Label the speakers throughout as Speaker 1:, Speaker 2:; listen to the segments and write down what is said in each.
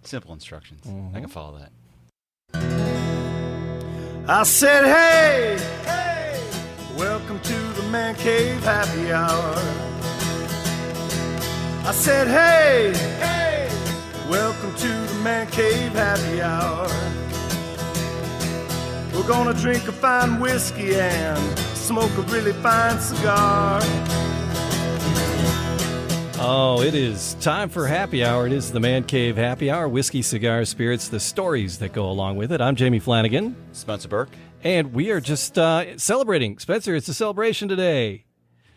Speaker 1: Simple instructions. I can follow that.
Speaker 2: I said, hey, welcome to the Man Cave Happy Hour. I said, hey, welcome to the Man Cave Happy Hour. We're gonna drink a fine whiskey and smoke a really fine cigar.
Speaker 3: Oh, it is time for happy hour. It is the Man Cave Happy Hour. Whiskey, cigars, spirits, the stories that go along with it. I'm Jamie Flanagan.
Speaker 1: Spencer Burke.
Speaker 3: And we are just celebrating. Spencer, it's a celebration today.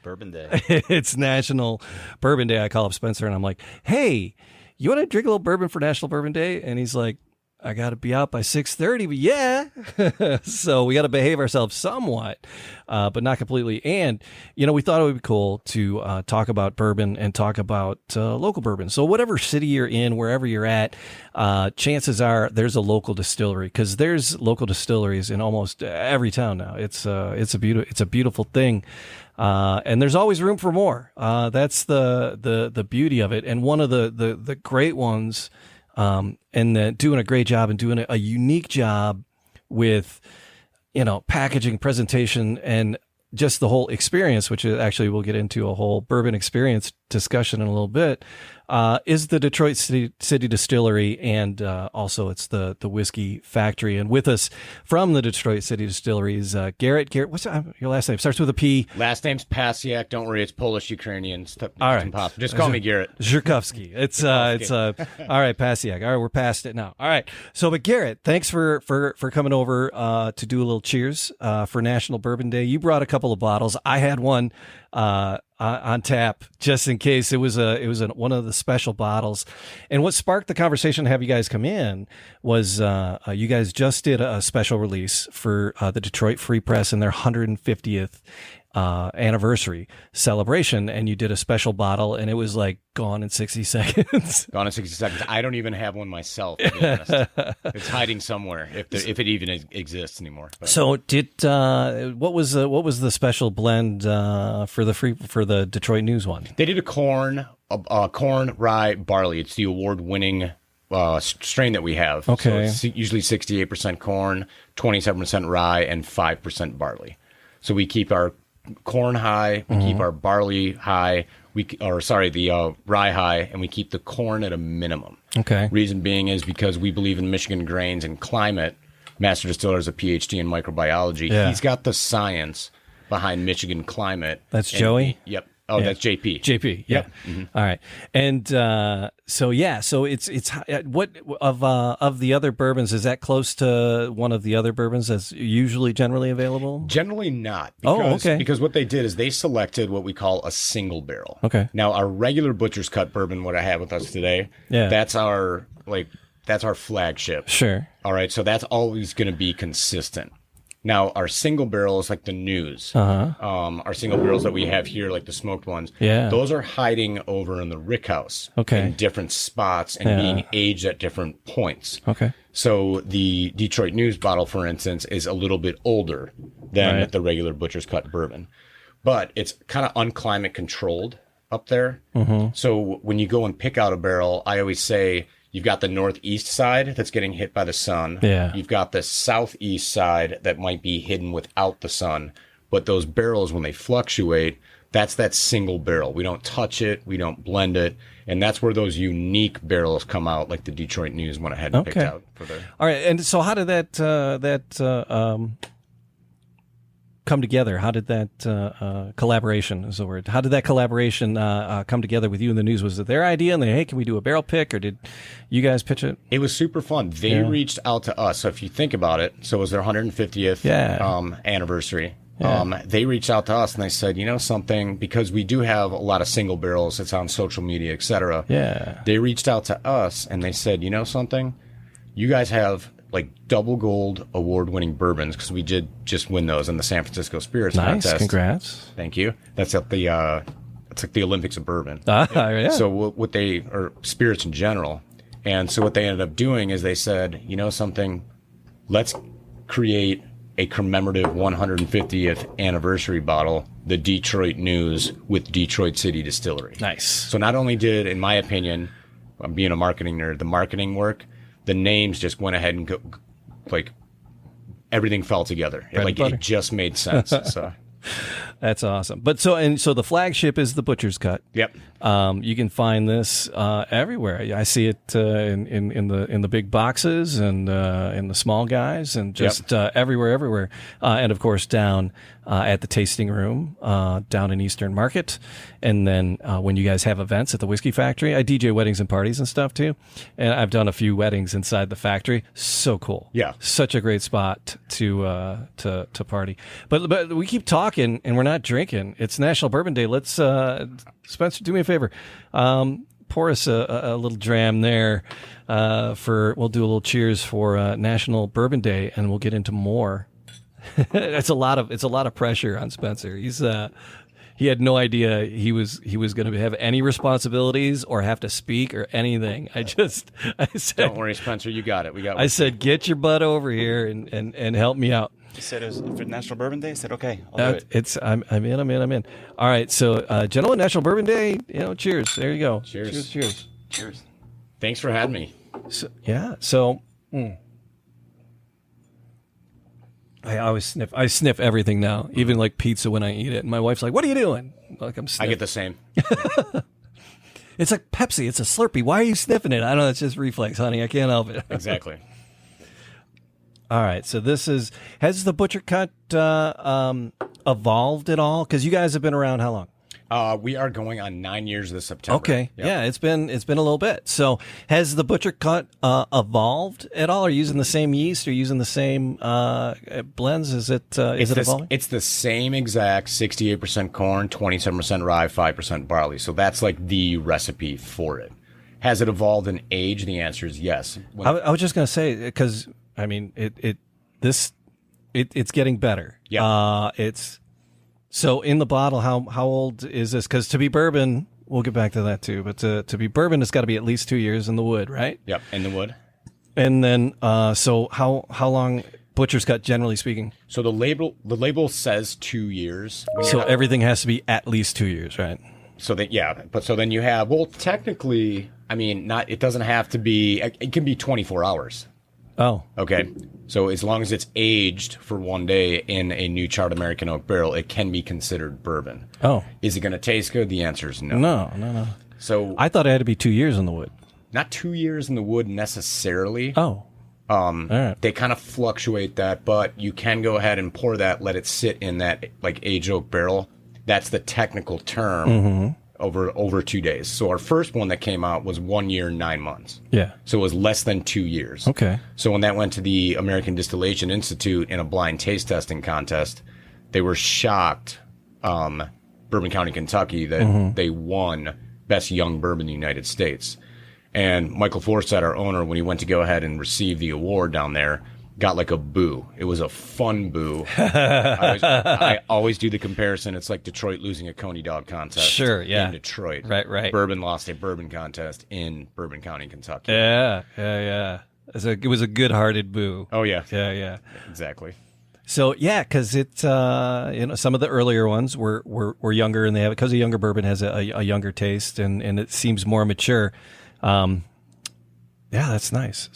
Speaker 1: Bourbon Day.
Speaker 3: It's National Bourbon Day. I call up Spencer and I'm like, hey, you want to drink a little bourbon for National Bourbon Day? And he's like, I got to be out by 6:30, but yeah. So we got to behave ourselves somewhat, but not completely. And, we thought it would be cool to talk about bourbon and talk about local bourbon. So whatever city you're in, wherever you're at, chances are there's a local distillery, because there's local distilleries in almost every town now. It's a beautiful thing. And there's always room for more. That's the beauty of it. And one of the great ones, and doing a great job and doing a unique job with, packaging, presentation, and just the whole experience, which is actually we'll get into a whole bourbon experience discussion in a little bit, is the Detroit City Distillery, and also it's the Whiskey Factory. And with us from the Detroit City Distillery is Garrett. Garrett, what's your last name? Starts with a P.
Speaker 4: Last name's Passiak. Don't worry, it's Polish Ukrainian.
Speaker 3: All right,
Speaker 4: just call me Garrett.
Speaker 3: Zhirkovsky. It's all right, Passiak. All right, we're past it now. All right, so but Garrett, thanks for coming over to do a little cheers for National Bourbon Day. You brought a couple of bottles. I had one on tap just in case. It was one of the special bottles. And what sparked the conversation to have you guys come in was you guys just did a special release for the Detroit Free Press and their 150th anniversary celebration, and you did a special bottle, and it was like gone in 60 seconds.
Speaker 4: Gone in 60 seconds. I don't even have one myself, to be honest. It's hiding somewhere, if it even exists anymore. But.
Speaker 3: So what was the special blend for the Detroit News one?
Speaker 4: They did a corn rye barley. It's the award-winning strain that we have.
Speaker 3: Okay.
Speaker 4: So it's usually 68% corn, 27% rye, and 5% barley. So we keep our corn high, we keep our barley high, the rye high, and we keep the corn at a minimum.
Speaker 3: Okay.
Speaker 4: Reason being is because we believe in Michigan grains and climate. Master Distiller is a PhD in microbiology. Yeah. He's got the science behind Michigan climate.
Speaker 3: That's Joey?
Speaker 4: Yep. Oh, yeah. That's JP.
Speaker 3: JP, yeah. Mm-hmm. All right. And so it's what of the other bourbons, is that close to one of the other bourbons that's usually generally available?
Speaker 4: Generally not.
Speaker 3: Okay.
Speaker 4: Because what they did is they selected what we call a single barrel.
Speaker 3: Okay.
Speaker 4: Now, our regular Butcher's Cut bourbon, what I have with us today, that's our flagship.
Speaker 3: Sure.
Speaker 4: All right. So that's always going to be consistent. Now, our single barrel is like the News. Our single barrels that we have here, like the smoked ones, those are hiding over in the rickhouse in different spots and being aged at different points.
Speaker 3: Okay.
Speaker 4: So the Detroit News bottle, for instance, is a little bit older than the regular Butcher's Cut bourbon. But it's kind of unclimate controlled up there. Mm-hmm. So when you go and pick out a barrel, I always say, you've got the northeast side that's getting hit by the sun.
Speaker 3: Yeah.
Speaker 4: You've got the southeast side that might be hidden without the sun. But those barrels, when they fluctuate, that's that single barrel. We don't touch it. We don't blend it. And that's where those unique barrels come out, like the Detroit News went ahead and picked out.
Speaker 3: All right. And so how did that come together? How did that collaboration is the word? How did that collaboration come together with you and the News? Was it their idea? And hey, can we do a barrel pick, or did you guys pitch it?
Speaker 4: It was super fun. They reached out to us. So if you think about it, so it was their 150th anniversary. Yeah. They reached out to us and they said, something, because we do have a lot of single barrels. It's on social media, et cetera.
Speaker 3: Yeah.
Speaker 4: They reached out to us and they said, something, you guys have like double gold award-winning bourbons, because we did just win those in the San Francisco Spirits Contest.
Speaker 3: Nice, congrats.
Speaker 4: Thank you. That's at the it's like the Olympics of bourbon.
Speaker 3: Yeah.
Speaker 4: So what they, or spirits in general, and so what they ended up doing is they said, something, let's create a commemorative 150th anniversary bottle, the Detroit News with Detroit City Distillery.
Speaker 3: Nice.
Speaker 4: So not only did, in my opinion, I'm being a marketing nerd, the marketing work, the names just went ahead and like everything fell together. It just made sense. So
Speaker 3: That's awesome. But so the flagship is the Butcher's Cut.
Speaker 4: Yep.
Speaker 3: You can find this everywhere. I see it in the big boxes and in the small guys and just everywhere. And of course down at the tasting room down in Eastern Market. And then when you guys have events at the Whiskey Factory, I DJ weddings and parties and stuff too. And I've done a few weddings inside the factory. So cool.
Speaker 4: Yeah.
Speaker 3: Such a great spot to party. But we keep talking and we're not drinking. It's National Bourbon Day. Let's Spencer, do me a favor. Pour us a little dram there we'll do a little cheers for National Bourbon Day, and we'll get into more. It's a lot of pressure on Spencer. He had no idea he was going to have any responsibilities or have to speak or anything. I said,
Speaker 4: don't worry, Spencer, you got it.
Speaker 3: I said, get your butt over here and help me out.
Speaker 1: He said it was for National Bourbon Day. I said, okay, I'll do it.
Speaker 3: I'm in. All right, so gentlemen, National Bourbon Day. Cheers. There you go.
Speaker 4: Cheers.
Speaker 1: Cheers.
Speaker 4: Thanks for having me.
Speaker 3: So, I always sniff. I sniff everything now, even like pizza when I eat it. And my wife's like, "What are you doing?" Like I'm sniffing.
Speaker 4: I get the same.
Speaker 3: It's like Pepsi. It's a Slurpee. Why are you sniffing it? I don't know. It's just reflex, honey. I can't help it.
Speaker 4: Exactly.
Speaker 3: All right. So has the Butcher Cut evolved at all? Because you guys have been around how long?
Speaker 4: We are going on 9 years this September.
Speaker 3: Okay. Yep. Yeah, it's been a little bit. So has the Butcher Cut evolved at all? Are you using the same yeast? Are you using the same blends? Is it evolving?
Speaker 4: It's the same exact 68% corn, 27% rye, 5% barley. So that's like the recipe for it. Has it evolved in age? The answer is yes.
Speaker 3: I was just going to say, because I mean, it's getting better.
Speaker 4: Yeah.
Speaker 3: So in the bottle, how old is this? Because to be bourbon, we'll get back to that too. But to be bourbon, it's got to be at least 2 years in the wood, right?
Speaker 4: Yep, in the wood.
Speaker 3: And then, so how long Butcher's Cut, generally speaking?
Speaker 4: So the label says 2 years.
Speaker 3: So everything has to be at least 2 years, right?
Speaker 4: So then you have, well, technically, I mean, it doesn't have to be. It can be 24 hours.
Speaker 3: Oh.
Speaker 4: Okay. So as long as it's aged for 1 day in a new charred American oak barrel, it can be considered bourbon.
Speaker 3: Oh.
Speaker 4: Is it going to taste good? The answer is no.
Speaker 3: No.
Speaker 4: So
Speaker 3: I thought it had to be 2 years in the wood.
Speaker 4: Not 2 years in the wood necessarily.
Speaker 3: Oh. All right. They
Speaker 4: kind of fluctuate that, but you can go ahead and pour that, let it sit in that like aged oak barrel. That's the technical term. Over 2 days. So our first one that came out was 1 year, 9 months.
Speaker 3: Yeah.
Speaker 4: So it was less than 2 years.
Speaker 3: Okay.
Speaker 4: So when that went to the American Distillation Institute in a blind taste testing contest, they were shocked, Bourbon County, Kentucky, that they won Best Young Bourbon in the United States. And Michael Forsett, our owner, when he went to go ahead and receive the award down there, got like a boo. It was a fun boo. I always do the comparison. It's like Detroit losing a Coney Dog contest.
Speaker 3: Sure, yeah.
Speaker 4: In Detroit.
Speaker 3: Right.
Speaker 4: Bourbon lost a bourbon contest in Bourbon County, Kentucky.
Speaker 3: Yeah. It was a good-hearted boo.
Speaker 4: Oh, yeah.
Speaker 3: Yeah.
Speaker 4: Exactly.
Speaker 3: So, yeah, because it's, some of the earlier ones were younger, and because a younger bourbon has a younger taste, and it seems more mature. Yeah, that's nice.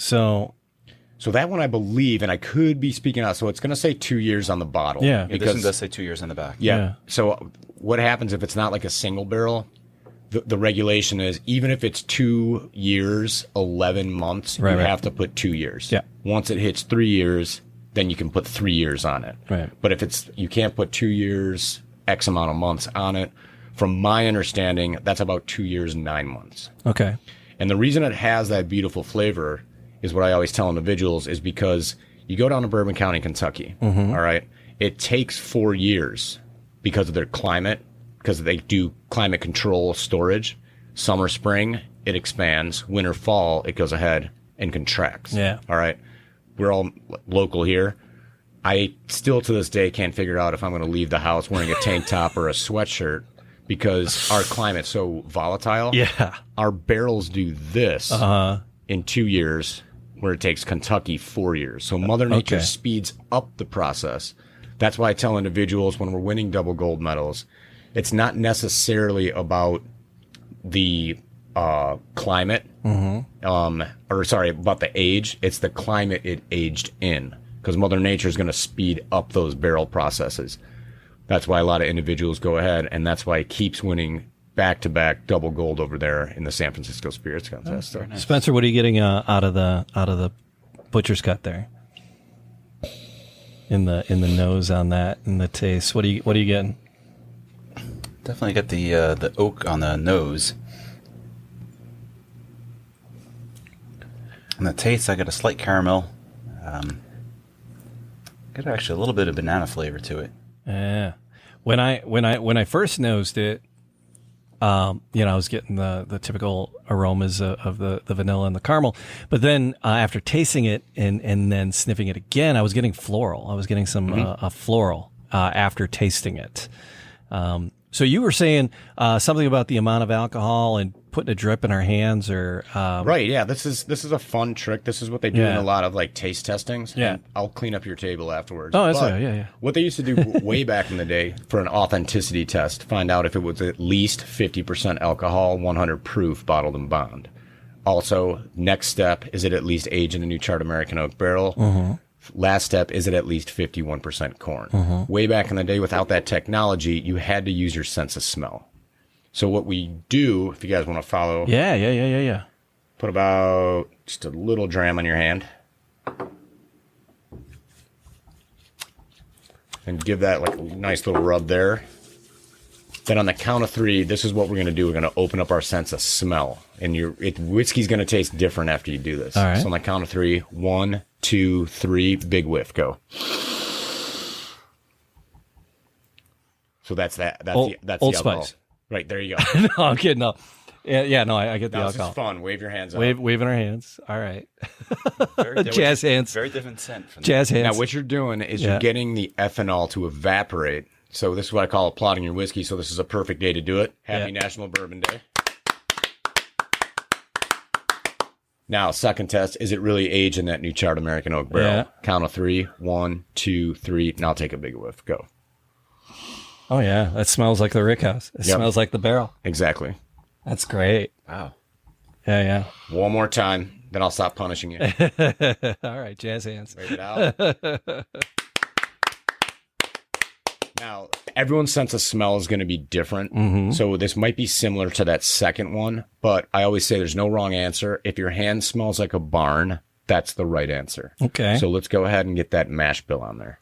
Speaker 4: So that one, I believe, and I could be speaking out, so it's going to say 2 years on the bottle.
Speaker 3: Yeah.
Speaker 1: This one does say 2 years on the back.
Speaker 4: Yeah. So what happens if it's not like a single barrel? The regulation is even if it's 2 years, 11 months, you have to put 2 years.
Speaker 3: Yeah.
Speaker 4: Once it hits 3 years, then you can put 3 years on it.
Speaker 3: Right.
Speaker 4: But if you can't put 2 years, X amount of months on it. From my understanding, that's about 2 years and 9 months.
Speaker 3: Okay.
Speaker 4: And the reason it has that beautiful flavor is what I always tell individuals is because you go down to Bourbon County, Kentucky, all right? It takes 4 years because of their climate, because they do climate control storage. Summer, spring, it expands. Winter, fall, it goes ahead and contracts.
Speaker 3: Yeah.
Speaker 4: All right? We're all local here. I still to this day can't figure out if I'm going to leave the house wearing a tank top or a sweatshirt because our climate's so volatile.
Speaker 3: Yeah.
Speaker 4: Our barrels do this in 2 years, where it takes Kentucky 4 years. So Mother Nature speeds up the process. That's why I tell individuals when we're winning double gold medals, it's not necessarily about the climate, or sorry, about the age. It's the climate it aged in, because Mother Nature is going to speed up those barrel processes. That's why a lot of individuals go ahead, and that's why it keeps winning back-to-back double gold over there in the San Francisco Spirits Contest. So.
Speaker 3: Nice. Spencer, what are you getting out of the butcher's cut there? In the nose on that, and the taste. What are you getting?
Speaker 1: Definitely get the oak on the nose. And the taste, I get a slight caramel. Get actually a little bit of banana flavor to it.
Speaker 3: Yeah. When I first nosed it, I was getting the typical aromas of the vanilla and the caramel. But then after tasting it and then sniffing it again, I was getting floral. I was getting some a floral after tasting it. So you were saying something about the amount of alcohol and putting a drip in our hands, or
Speaker 4: right? Yeah, this is a fun trick. This is what they do in a lot of like taste testings.
Speaker 3: Yeah,
Speaker 4: and I'll clean up your table afterwards.
Speaker 3: Oh, that's yeah.
Speaker 4: What they used to do way back in the day for an authenticity test, find out if it was at least 50% alcohol, 100 proof, bottled and bond. Also, next step, is it at least aged in a new charred American oak barrel? Last step, is it at least 51% corn? Way back in the day, without that technology, you had to use your sense of smell. So what we do, if you guys want to follow,
Speaker 3: yeah,
Speaker 4: put about just a little dram on your hand, and give that like a nice little rub there. Then on the count of 3, this is what we're going to do. We're going to open up our sense of smell, and whiskey's going to taste different after you do this.
Speaker 3: All right.
Speaker 4: So on the count of 3, 1, 2, 3, big whiff, go. So that's that. That's
Speaker 3: Old
Speaker 4: the alcohol.
Speaker 3: Spice.
Speaker 4: Right, there you go.
Speaker 3: No, I'm kidding. No. Yeah, no, I get the
Speaker 4: Now,
Speaker 3: alcohol.
Speaker 4: this is fun. Wave your hands up.
Speaker 3: Waving our hands. All right.
Speaker 1: Very
Speaker 3: Jazz hands.
Speaker 1: Very different scent. From
Speaker 3: Jazz hands.
Speaker 4: Now, what you're doing is you're getting the ethanol to evaporate. So this is what I call applauding your whiskey. So this is a perfect day to do it. Happy National Bourbon Day. Now, second test, is it really aged in that new charred American oak barrel?
Speaker 3: Yeah.
Speaker 4: Count of 3, 1, 2, 3. Now take a big whiff. Go.
Speaker 3: Oh, yeah. That smells like the Rick House. It smells like the barrel.
Speaker 4: Exactly.
Speaker 3: That's great.
Speaker 1: Wow.
Speaker 3: Yeah.
Speaker 4: One more time, then I'll stop punishing you.
Speaker 3: All right, jazz hands.
Speaker 4: Wave it out. Now, everyone's sense of smell is going to be different. So this might be similar to that second one, but I always say there's no wrong answer. If your hand smells like a barn, that's the right answer.
Speaker 3: Okay.
Speaker 4: So let's go ahead and get that mash bill on there.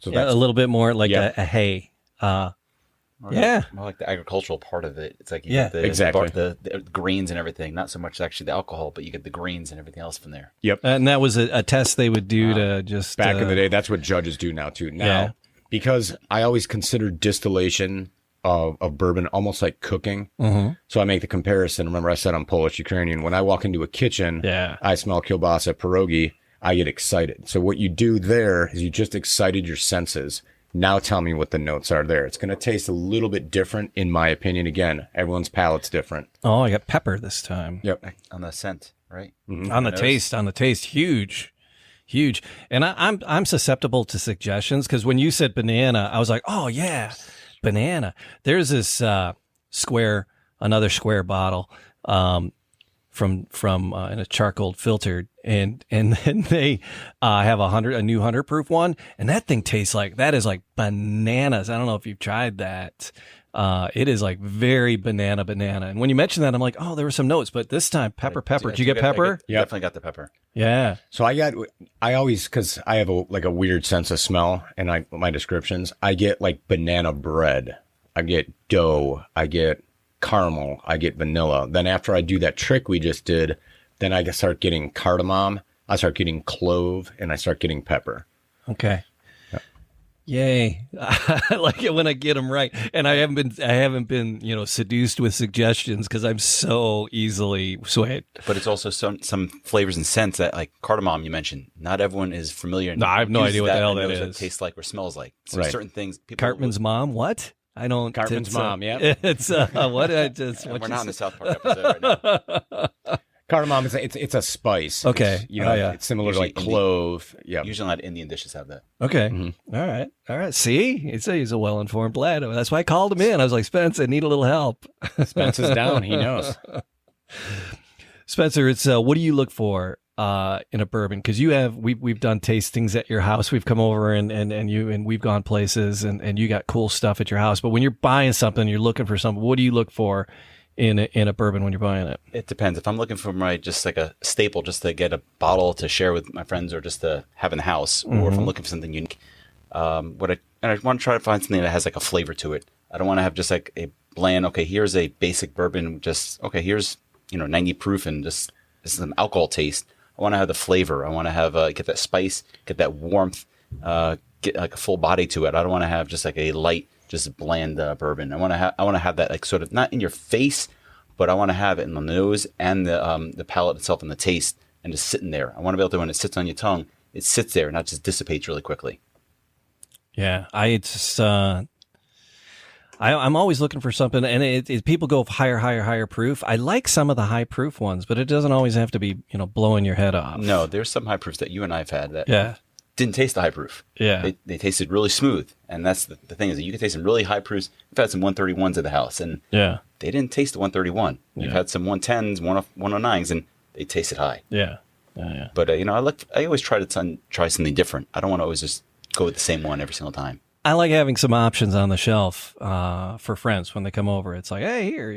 Speaker 4: So
Speaker 3: Yeah, a little bit more like a hay.
Speaker 1: More like the agricultural part of it. It's like you get the,
Speaker 4: exactly.
Speaker 1: the grains and everything, not so much actually the alcohol, but you get the grains and everything else from there.
Speaker 4: Yep.
Speaker 3: And that was a test they would do to just...
Speaker 4: Back in the day, that's what judges do now, too. Now, because I always consider distillation of bourbon almost like cooking. So I make the comparison. Remember, I said I'm Polish Ukrainian. When I walk into a kitchen, I smell kielbasa, pierogi, I get excited. So what you do there is you just excited your senses. Now tell me what the notes are there. It's going to taste a little bit different, in my opinion. Again, everyone's palate's different.
Speaker 3: Oh, I got pepper this time.
Speaker 4: Yep.
Speaker 1: On the scent, right?
Speaker 3: On the taste, huge. And I'm susceptible to suggestions, because when you said banana, I was like, oh yeah, banana. There's this another square bottle from in a charcoal filtered, and then they have a new 100 proof one, and that thing tastes like bananas. I don't know if you've tried that. It is like very banana. And when you mentioned that, I'm like, oh, there were some notes, but this time pepper. Did you get pepper?
Speaker 1: Yeah, definitely got the pepper.
Speaker 3: Yeah.
Speaker 4: So I always, because I have a weird sense of smell, and my descriptions, I get like banana bread, I get dough, I get caramel, I get vanilla. Then after I do that trick we just did, then I start getting cardamom, I start getting clove, and I start getting pepper.
Speaker 3: Okay. Yep. Yay. I like it when I get them right. And I haven't been, seduced with suggestions, because I'm so easily swayed.
Speaker 1: But it's also some flavors and scents that, like cardamom you mentioned, not everyone is familiar.
Speaker 3: No, I have no idea what the hell that is.
Speaker 1: What it tastes like or smells like. So
Speaker 4: right.
Speaker 1: certain things.
Speaker 3: Cartman's mom, what? I don't.
Speaker 4: Cartman's mom, yeah.
Speaker 3: It's what?
Speaker 1: We're not in the South Park episode right now.
Speaker 4: Cardamom is it's a spice.
Speaker 3: Okay.
Speaker 4: It's, it's similar to like clove. Yeah.
Speaker 1: Usually, a lot of Indian dishes have that.
Speaker 3: Okay. All right. See, he's a well-informed lad. That's why I called him in. I was like, Spence, I need a little help.
Speaker 4: Spencer's down. He knows.
Speaker 3: Spencer, it's what do you look for in a bourbon? Because we've done tastings at your house. We've come over and we've gone places and you got cool stuff at your house. But when you're buying something, you're looking for something. What do you look for in a bourbon when you're buying it?
Speaker 1: It depends. If I'm looking for just like a staple, just to get a bottle to share with my friends or just to have in the house, or if I'm looking for something unique, I want to try to find something that has like a flavor to it. I don't want to have just like a bland. Okay, here's a basic bourbon. Here's 90 proof and just this is some alcohol taste. I want to have the flavor. I want to have get that spice, get that warmth, get like a full body to it. I don't want to have just like a light, just bland bourbon. I want to have that like sort of not in your face, but I want to have it in the nose and the palate itself and the taste, and just sitting there. I want to be able to, when it sits on your tongue, it sits there, not just dissipates really quickly.
Speaker 3: Yeah, I'm always looking for something, and people go higher proof. I like some of the high proof ones, but it doesn't always have to be, blowing your head off.
Speaker 1: No, there's some high proofs that you and I have had that didn't taste the high proof.
Speaker 3: Yeah.
Speaker 1: They tasted really smooth, and that's the thing is that you can taste some really high proofs. We've had some 131s at the house, and they didn't taste the 131. You've had some 110s, 109s, and they tasted high.
Speaker 3: Yeah.
Speaker 1: But I always try to try something different. I don't want to always just go with the same one every single time.
Speaker 3: I like having some options on the shelf for friends when they come over. It's like, hey, here,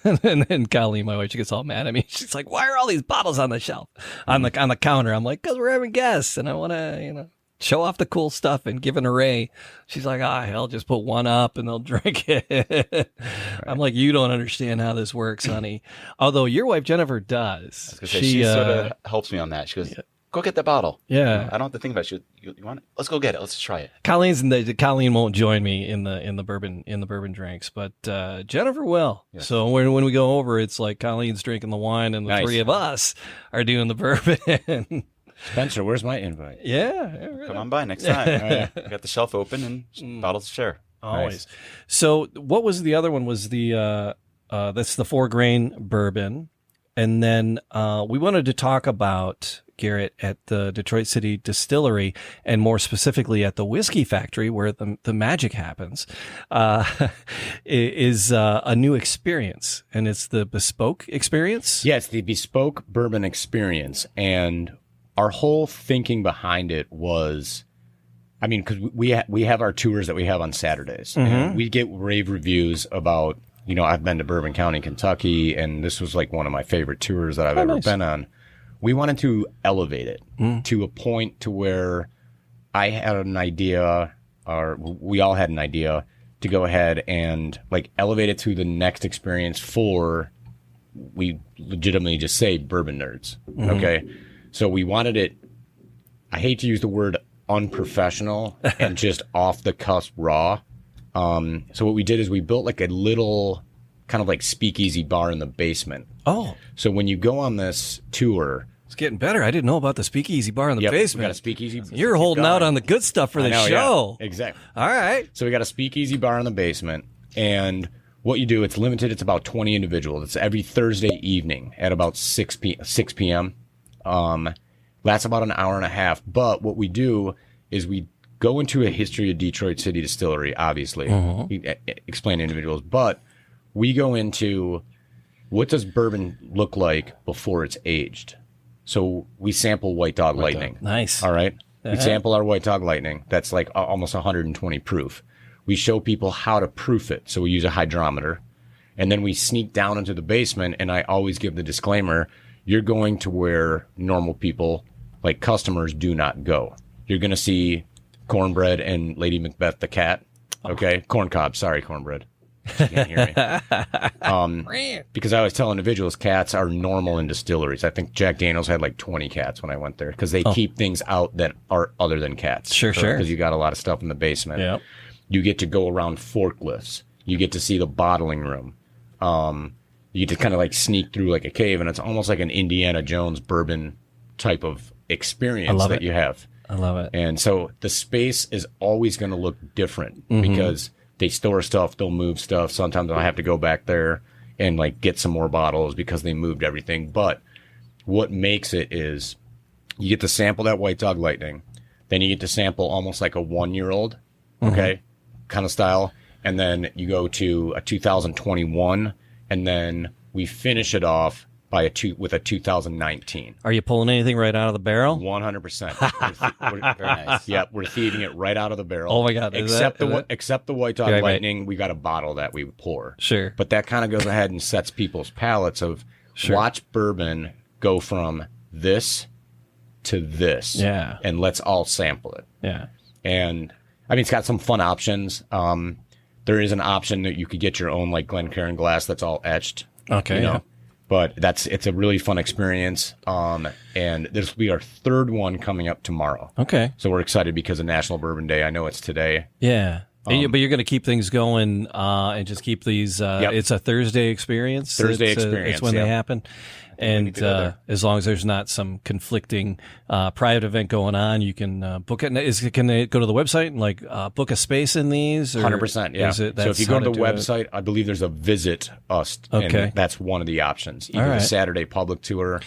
Speaker 3: and then Colleen, my wife, she gets all mad at me. She's like, why are all these bottles on the shelf, on the counter? I'm like, because we're having guests, and I want to, show off the cool stuff and give an array. She's like, hell, just put one up and they'll drink it. I'm like, you don't understand how this works, honey. Although your wife Jennifer does.
Speaker 1: She sort of helps me on that. She goes, go get the bottle.
Speaker 3: Yeah.
Speaker 1: I don't have to think about it. You want it? Let's go get it. Let's try it.
Speaker 3: Colleen won't join me in the bourbon drinks, but Jennifer will. Yes. So when we go over, it's like Colleen's drinking the wine and the three of us are doing the bourbon.
Speaker 4: Spencer, where's my invite?
Speaker 1: Yeah. Come on by next time. Got the shelf open and bottles to share.
Speaker 3: Always. Nice. So what was the other one? Was the that's the 4-grain bourbon. And then we wanted to talk about, Garrett, at the Detroit City Distillery, and more specifically at the whiskey factory where the magic happens, is a new experience. And it's the bespoke experience?
Speaker 4: Yes, the bespoke bourbon experience. And our whole thinking behind it was, because we have our tours that we have on Saturdays. Mm-hmm. And we get rave reviews about, I've been to Bourbon County, Kentucky, and this was like one of my favorite tours that I've ever been on. We wanted to elevate it to a point to where I had an idea, or we all had an idea, to go ahead and like elevate it to the next experience for, we legitimately just say, bourbon nerds. Mm-hmm. Okay. So we wanted it, I hate to use the word unprofessional and just off the cusp raw. So what we did is we built like a little kind of like speakeasy bar in the basement.
Speaker 3: Oh.
Speaker 4: So when you go on this tour,
Speaker 3: it's getting better. I didn't know about the speakeasy bar in the basement.
Speaker 4: We got a speakeasy.
Speaker 3: You're holding out on the good stuff for the show.
Speaker 4: Yeah, exactly.
Speaker 3: All right.
Speaker 4: So we got a speakeasy bar in the basement, and what you do, it's limited. It's about 20 individuals. It's every Thursday evening at about 6 p.m. That's about an hour and a half. But what we do is we go into a history of Detroit City Distillery, obviously, explain to individuals, but we go into what does bourbon look like before it's aged. So we sample White Dog Lightning.
Speaker 3: Nice.
Speaker 4: All right. We sample our White Dog Lightning. That's like almost 120 proof. We show people how to proof it. So we use a hydrometer, and then we sneak down into the basement. And I always give the disclaimer, you're going to where normal people, like customers, do not go. You're going to see Cornbread and Lady Macbeth the cat. Okay. Corn cob. Sorry, Cornbread. She can't hear me. Because I always tell individuals cats are normal in distilleries. I think Jack Daniels had like 20 cats when I went there because they keep things out that are other than cats.
Speaker 3: Sure.
Speaker 4: Because you got a lot of stuff in the basement.
Speaker 3: Yeah.
Speaker 4: You get to go around forklifts. You get to see the bottling room. You get to kind of like sneak through like a cave, and it's almost like an Indiana Jones bourbon type of experience that you have.
Speaker 3: I love it.
Speaker 4: And so the space is always going to look different because they store stuff, they'll move stuff. Sometimes I'll have to go back there and like get some more bottles because they moved everything. But what makes it is you get to sample that White Dog Lightning, then you get to sample almost like a 1-year-old, okay, kind of style, and then you go to a 2021, and then we finish it off with a 2019.
Speaker 3: Are you pulling anything right out of the barrel?
Speaker 4: 100%.
Speaker 1: Very nice.
Speaker 4: Yeah, we're thieving it right out of the barrel.
Speaker 3: Oh my God!
Speaker 4: Except the White Dog
Speaker 3: Right.
Speaker 4: Lightning, we got a bottle that we pour.
Speaker 3: Sure.
Speaker 4: But that kind of goes ahead and sets people's palates of watch bourbon go from this to this.
Speaker 3: Yeah.
Speaker 4: And let's all sample it.
Speaker 3: Yeah.
Speaker 4: And I mean, it's got some fun options. There is an option that you could get your own like Glencairn glass that's all etched.
Speaker 3: Okay.
Speaker 4: You know? But it's a really fun experience. And this will be our third one coming up tomorrow.
Speaker 3: Okay.
Speaker 4: So we're excited because of National Bourbon Day. I know it's today.
Speaker 3: Yeah. But you're going to keep things going and just keep these. It's a Thursday experience. It's when they happen. And as long as there's not some conflicting private event going on, you can book it. Can they go to the website and like book a space in these?
Speaker 4: 100%. Yeah. So if you go to the website, I believe there's a visit us.
Speaker 3: Okay.
Speaker 4: And that's one of the options. Either the Saturday public tour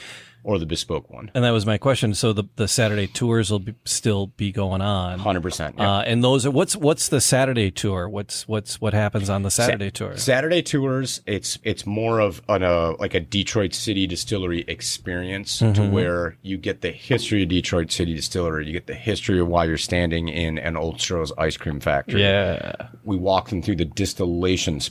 Speaker 4: or the bespoke one.
Speaker 3: And that was my question. So the Saturday tours will still be going on.
Speaker 4: 100%. Yeah.
Speaker 3: And those are what's the Saturday tour? What happens on the Saturday tour?
Speaker 4: Saturday tours, it's more of like a Detroit City Distillery experience to where you get the history of Detroit City Distillery. You get the history of why you're standing in an Old Stroh's ice cream factory.
Speaker 3: Yeah.
Speaker 4: We walk them through the distillation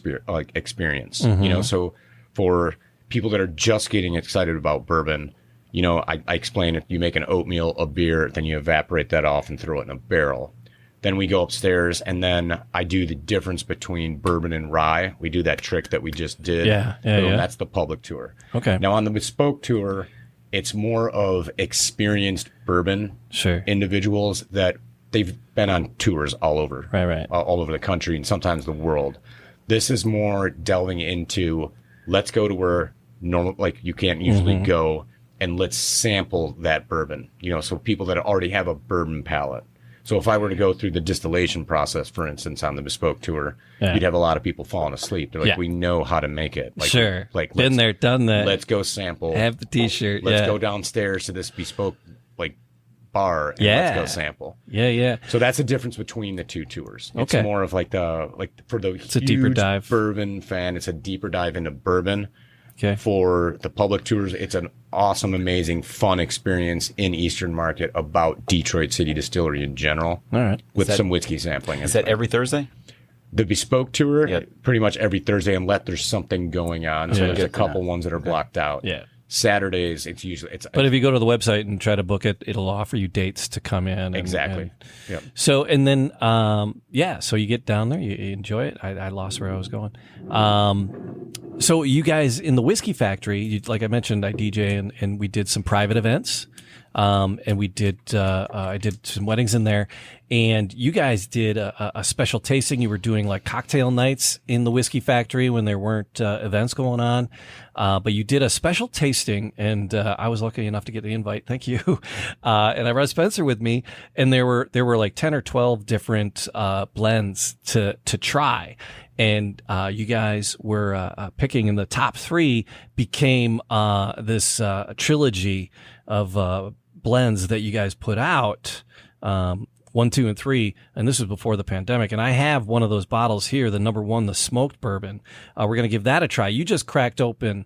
Speaker 4: experience. You know, so for people that are just getting excited about bourbon, you know, I explain it. You make an oatmeal, a beer, then you evaporate that off and throw it in a barrel. Then we go upstairs, and then I do the difference between bourbon and rye. We do that trick that we just did.
Speaker 3: Yeah.
Speaker 4: That's the public tour.
Speaker 3: Okay.
Speaker 4: Now, on the bespoke tour, it's more of experienced bourbon individuals that they've been on tours all over.
Speaker 3: Right.
Speaker 4: All over the country and sometimes the world. This is more delving into, let's go to where normal, like you can't usually go, and let's sample that bourbon, you know, so people that already have a bourbon palate. So if I were to go through the distillation process, for instance, on the bespoke tour, you'd have a lot of people falling asleep. They're like, we know how to make it. Like, like
Speaker 3: been there, done that.
Speaker 4: Let's go sample.
Speaker 3: Have the T-shirt.
Speaker 4: Let's go downstairs to this bespoke like bar and let's go sample.
Speaker 3: Yeah.
Speaker 4: So that's the difference between the two tours. It's more of like for the
Speaker 3: it's a deeper dive
Speaker 4: bourbon fan. It's a deeper dive into bourbon.
Speaker 3: Okay.
Speaker 4: For the public tours, it's an awesome, amazing, fun experience in Eastern Market about Detroit City Distillery in general.
Speaker 3: All right.
Speaker 4: With some whiskey sampling.
Speaker 1: Is that every Thursday?
Speaker 4: The bespoke tour, pretty much every Thursday, unless there's something going on. So there's a couple ones that are blocked out.
Speaker 3: Yeah.
Speaker 4: Saturdays, but
Speaker 3: if you go to the website and try to book it, it'll offer you dates to come in.
Speaker 4: Exactly.
Speaker 3: So, and then, so you get down there, you enjoy it. I lost where I was going. So you guys in the whiskey factory, like I mentioned, I DJ and we did some private events. And we did, I did some weddings in there, and you guys did a special tasting. You were doing like cocktail nights in the whiskey factory when there weren't events going on. But you did a special tasting, and I was lucky enough to get the invite. Thank you. And I brought Spencer with me, and there were like 10 or 12 different blends to try. And you guys were picking, and the top 3 became this trilogy of blends that you guys put out, 1, 2, and 3, and this was before the pandemic. And I have one of those bottles here, the number 1, the smoked bourbon. We're going to give that a try. You just cracked open.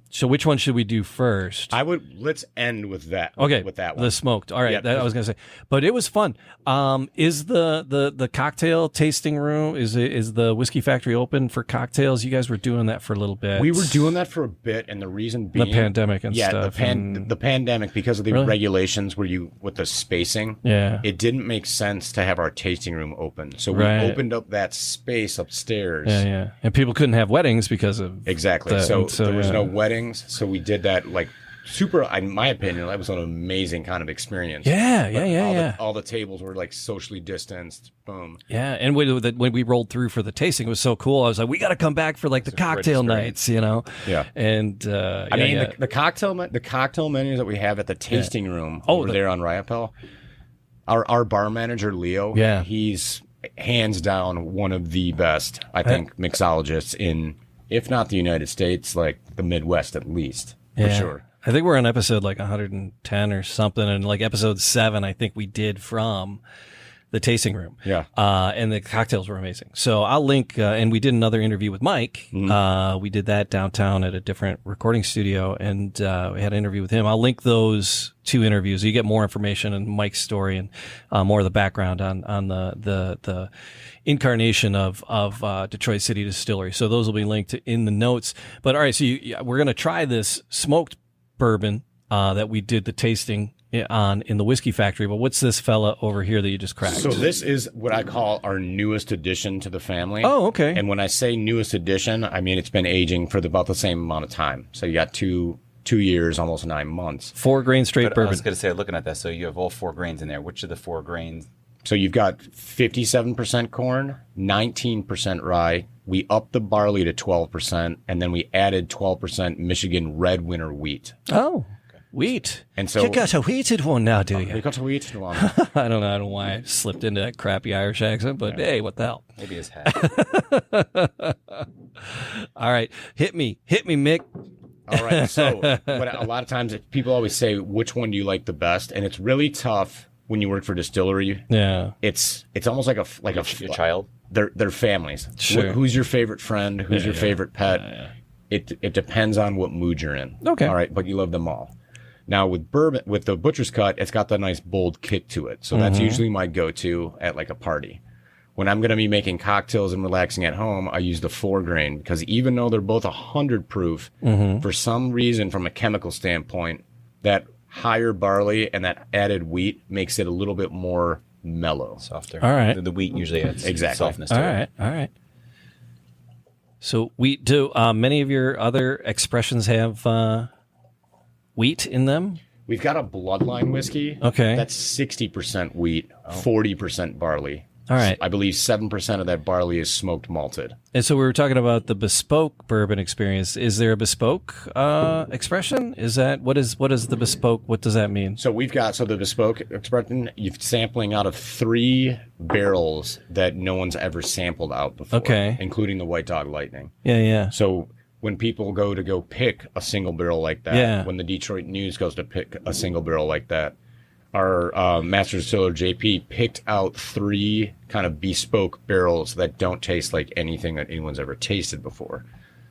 Speaker 3: So which one should we do first?
Speaker 4: Let's end with that.
Speaker 3: Okay.
Speaker 4: With that one.
Speaker 3: The smoked. All right. That I was going to say, but it was fun. Is the cocktail tasting room, is the whiskey factory open for cocktails? You guys were doing that for a little bit.
Speaker 4: We were doing that for a bit. And the reason being
Speaker 3: the pandemic and stuff.
Speaker 4: The pandemic, because of the regulations with the spacing, it didn't make sense to have our tasting room open. So we opened up that space upstairs.
Speaker 3: Yeah. And people couldn't have weddings because of
Speaker 4: exactly. So there was no weddings, so we did that like super. In my opinion, that was an amazing kind of experience. All the tables were like socially distanced. Boom.
Speaker 3: Yeah, and when we rolled through for the tasting, it was so cool. I was like, we got to come back for like the cocktail nights, you know.
Speaker 4: Yeah.
Speaker 3: And
Speaker 4: the cocktail menus that we have at the tasting room over there on Riopel. Our bar manager Leo.
Speaker 3: Yeah.
Speaker 4: He's hands down one of the best, I think, mixologists in, if not the United States, like the Midwest at least, for sure.
Speaker 3: I think we're on episode like 110 or something. And like episode 7, I think we did from the tasting room.
Speaker 4: Yeah.
Speaker 3: And the cocktails were amazing. So I'll link, and we did another interview with Mike. We did that downtown at a different recording studio, and we had an interview with him. I'll link those 2 interviews. You get more information on Mike's story and more of the background on the incarnation of Detroit City Distillery. So those will be linked in the notes. But all right, so we're going to try this smoked bourbon that we did the tasting on in the whiskey factory. But what's this fella over here that you just cracked?
Speaker 4: So this is what I call our newest addition to the family.
Speaker 3: Oh, okay.
Speaker 4: And when I say newest addition, I mean it's been aging for about the same amount of time. So you got two years, almost 9 months.
Speaker 3: 4 grain straight
Speaker 1: But I
Speaker 3: bourbon.
Speaker 1: was going to say, looking at that, so you have all 4 grains in there. Which of the 4 grains?
Speaker 4: So you've got 57% corn, 19% rye. We upped the barley to 12%, and then we added 12% Michigan red winter wheat.
Speaker 3: Oh, wheat.
Speaker 4: And so
Speaker 3: you got a wheated one now, do
Speaker 4: we
Speaker 3: you?
Speaker 4: got a wheat one.
Speaker 3: I don't know why I slipped into that crappy Irish accent, but hey, what the hell?
Speaker 1: Maybe his hat.
Speaker 3: All right, hit me, Mick.
Speaker 4: All right. So a lot of times people always say, which one do you like the best? And it's really tough when you work for distillery.
Speaker 3: Yeah,
Speaker 4: It's almost like a
Speaker 1: Your child?
Speaker 4: They're families.
Speaker 3: Sure.
Speaker 4: Who's your favorite friend? Who's your favorite pet? It depends on what mood you're in.
Speaker 3: Okay.
Speaker 4: All right, but you love them all. Now with bourbon, with the butcher's cut, it's got that nice bold kick to it. So that's usually my go-to at like a party. When I'm going to be making cocktails and relaxing at home, I use the 4 grain because even though they're both 100 proof, for some reason, from a chemical standpoint, that higher barley and that added wheat makes it a little bit more mellow.
Speaker 1: Softer.
Speaker 3: All right.
Speaker 1: The wheat usually adds
Speaker 4: Exactly.
Speaker 1: softness to it.
Speaker 3: all right. So wheat. Do many of your other expressions have wheat in them?
Speaker 4: We've got a bloodline whiskey.
Speaker 3: Okay.
Speaker 4: That's 60% wheat, 40% barley.
Speaker 3: All right.
Speaker 4: I believe 7% of that barley is smoked malted.
Speaker 3: And so we were talking about the bespoke bourbon experience. Is there a bespoke expression? Is that what is the bespoke? What does that mean?
Speaker 4: So the bespoke expression, you're sampling out of 3 barrels that no one's ever sampled out before.
Speaker 3: Okay.
Speaker 4: Including the White Dog Lightning.
Speaker 3: Yeah.
Speaker 4: So when people go pick a single barrel like that,
Speaker 3: Yeah.
Speaker 4: when the Detroit News goes to pick a single barrel like that, our master distiller JP picked out 3 kind of bespoke barrels that don't taste like anything that anyone's ever tasted before.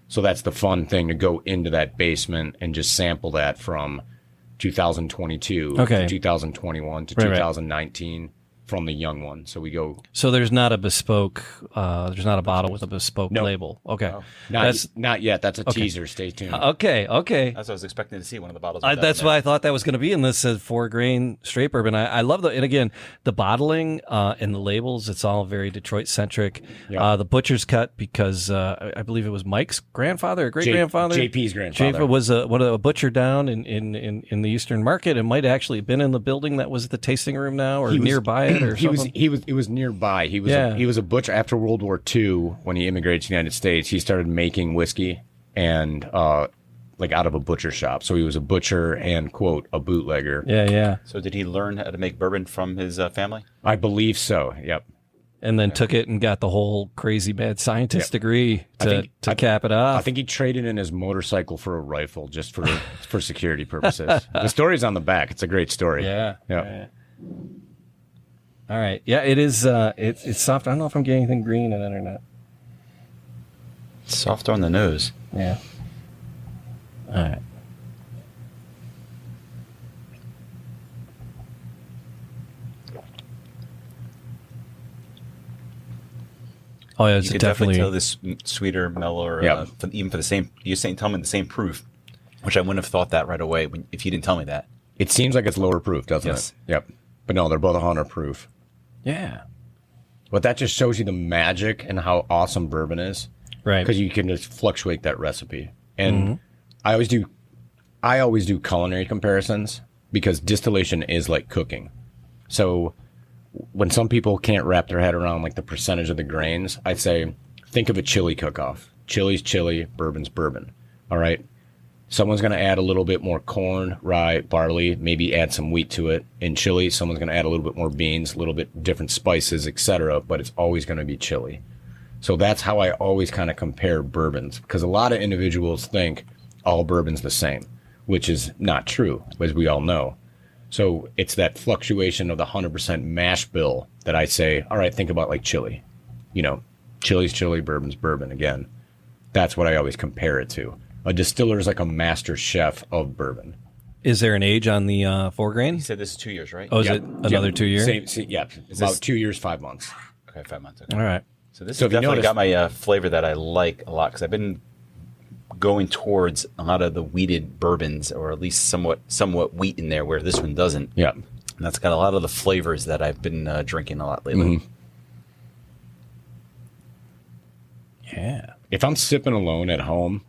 Speaker 4: So that's the fun thing, to go into that basement and just sample that from 2022
Speaker 3: Okay.
Speaker 4: to 2021 to
Speaker 3: Right.
Speaker 4: 2019 from the young one. So we go
Speaker 3: So there's not a bespoke. There's not a bottle with a bespoke
Speaker 4: No.
Speaker 3: label. Okay.
Speaker 4: not yet. That's a teaser. Stay tuned.
Speaker 3: Okay.
Speaker 1: That's what I was expecting to see, one of the bottles. with that
Speaker 3: That's
Speaker 1: in
Speaker 3: why
Speaker 1: there.
Speaker 3: I thought that was going to be in this 4 grain straight bourbon. I love and again, the bottling and the labels, it's all very Detroit centric.
Speaker 4: Yeah.
Speaker 3: The butcher's cut, because I believe it was Mike's grandfather or great grandfather.
Speaker 4: JP's grandfather.
Speaker 3: JP was a butcher down in the Eastern Market, and might have actually been in the building that was the tasting room now, or nearby it, or something.
Speaker 4: It was nearby. He was a butcher after World War II. When he immigrated to the United States, he started making whiskey and like out of a butcher shop. So he was a butcher and, quote, a bootlegger.
Speaker 3: Yeah.
Speaker 1: So did he learn how to make bourbon from his family?
Speaker 4: I believe so. Yep.
Speaker 3: And then took it and got the whole crazy mad scientist degree
Speaker 4: I
Speaker 3: to
Speaker 4: think-
Speaker 3: cap it off.
Speaker 4: I think he traded in his motorcycle for a rifle just for security purposes. The story's on the back. It's a great story.
Speaker 3: Yeah.
Speaker 4: Yeah.
Speaker 3: All right. Yeah, it is. It's soft. I don't know if I'm getting anything green in it or not.
Speaker 1: Softer on the nose.
Speaker 3: Yeah. All right. Oh yeah, it's
Speaker 1: You could
Speaker 3: definitely.
Speaker 1: tell this sweeter, mellower,
Speaker 4: Yeah.
Speaker 1: even for the same. You're saying, tell me the same proof, which I wouldn't have thought that right away if you didn't tell me that.
Speaker 4: It seems like it's lower proof, doesn't
Speaker 1: Yes.
Speaker 4: it? Yep. But no, they're both 100 proof.
Speaker 3: Yeah.
Speaker 4: But that just shows you the magic and how awesome bourbon is.
Speaker 3: Right.
Speaker 4: Because you can just fluctuate that recipe. And I always do culinary comparisons, because distillation is like cooking. So when some people can't wrap their head around like the percentage of the grains, I say, think of a chili cook-off. Chili's chili, bourbon's bourbon. All right. Someone's going to add a little bit more corn, rye, barley, maybe add some wheat to it. In chili, someone's going to add a little bit more beans, a little bit different spices, etc. But it's always going to be chili. So that's how I always kind of compare bourbons, because a lot of individuals think all bourbon's the same. which is not true, as we all know. So it's that fluctuation of the 100% mash bill that I say, all right, think about like chili. You know, chili's chili, bourbon's bourbon again. That's what I always compare it to. A distiller is like a master chef of bourbon.
Speaker 3: Is there an age on the 4 grain?
Speaker 1: You said this is 2 years, right?
Speaker 3: Oh, is it another 2 years?
Speaker 4: About 2 years, 5 months.
Speaker 1: Okay, 5 months. Okay.
Speaker 3: All right.
Speaker 1: So this
Speaker 4: So
Speaker 1: has
Speaker 4: if you
Speaker 1: definitely
Speaker 4: notice-
Speaker 1: got my flavor that I like a lot because I've been going towards a lot of the wheated bourbons, or at least somewhat wheat in there, where this one doesn't.
Speaker 4: Yeah.
Speaker 1: And that's got a lot of the flavors that I've been drinking a lot lately.
Speaker 3: Yeah.
Speaker 4: If I'm sipping alone at home,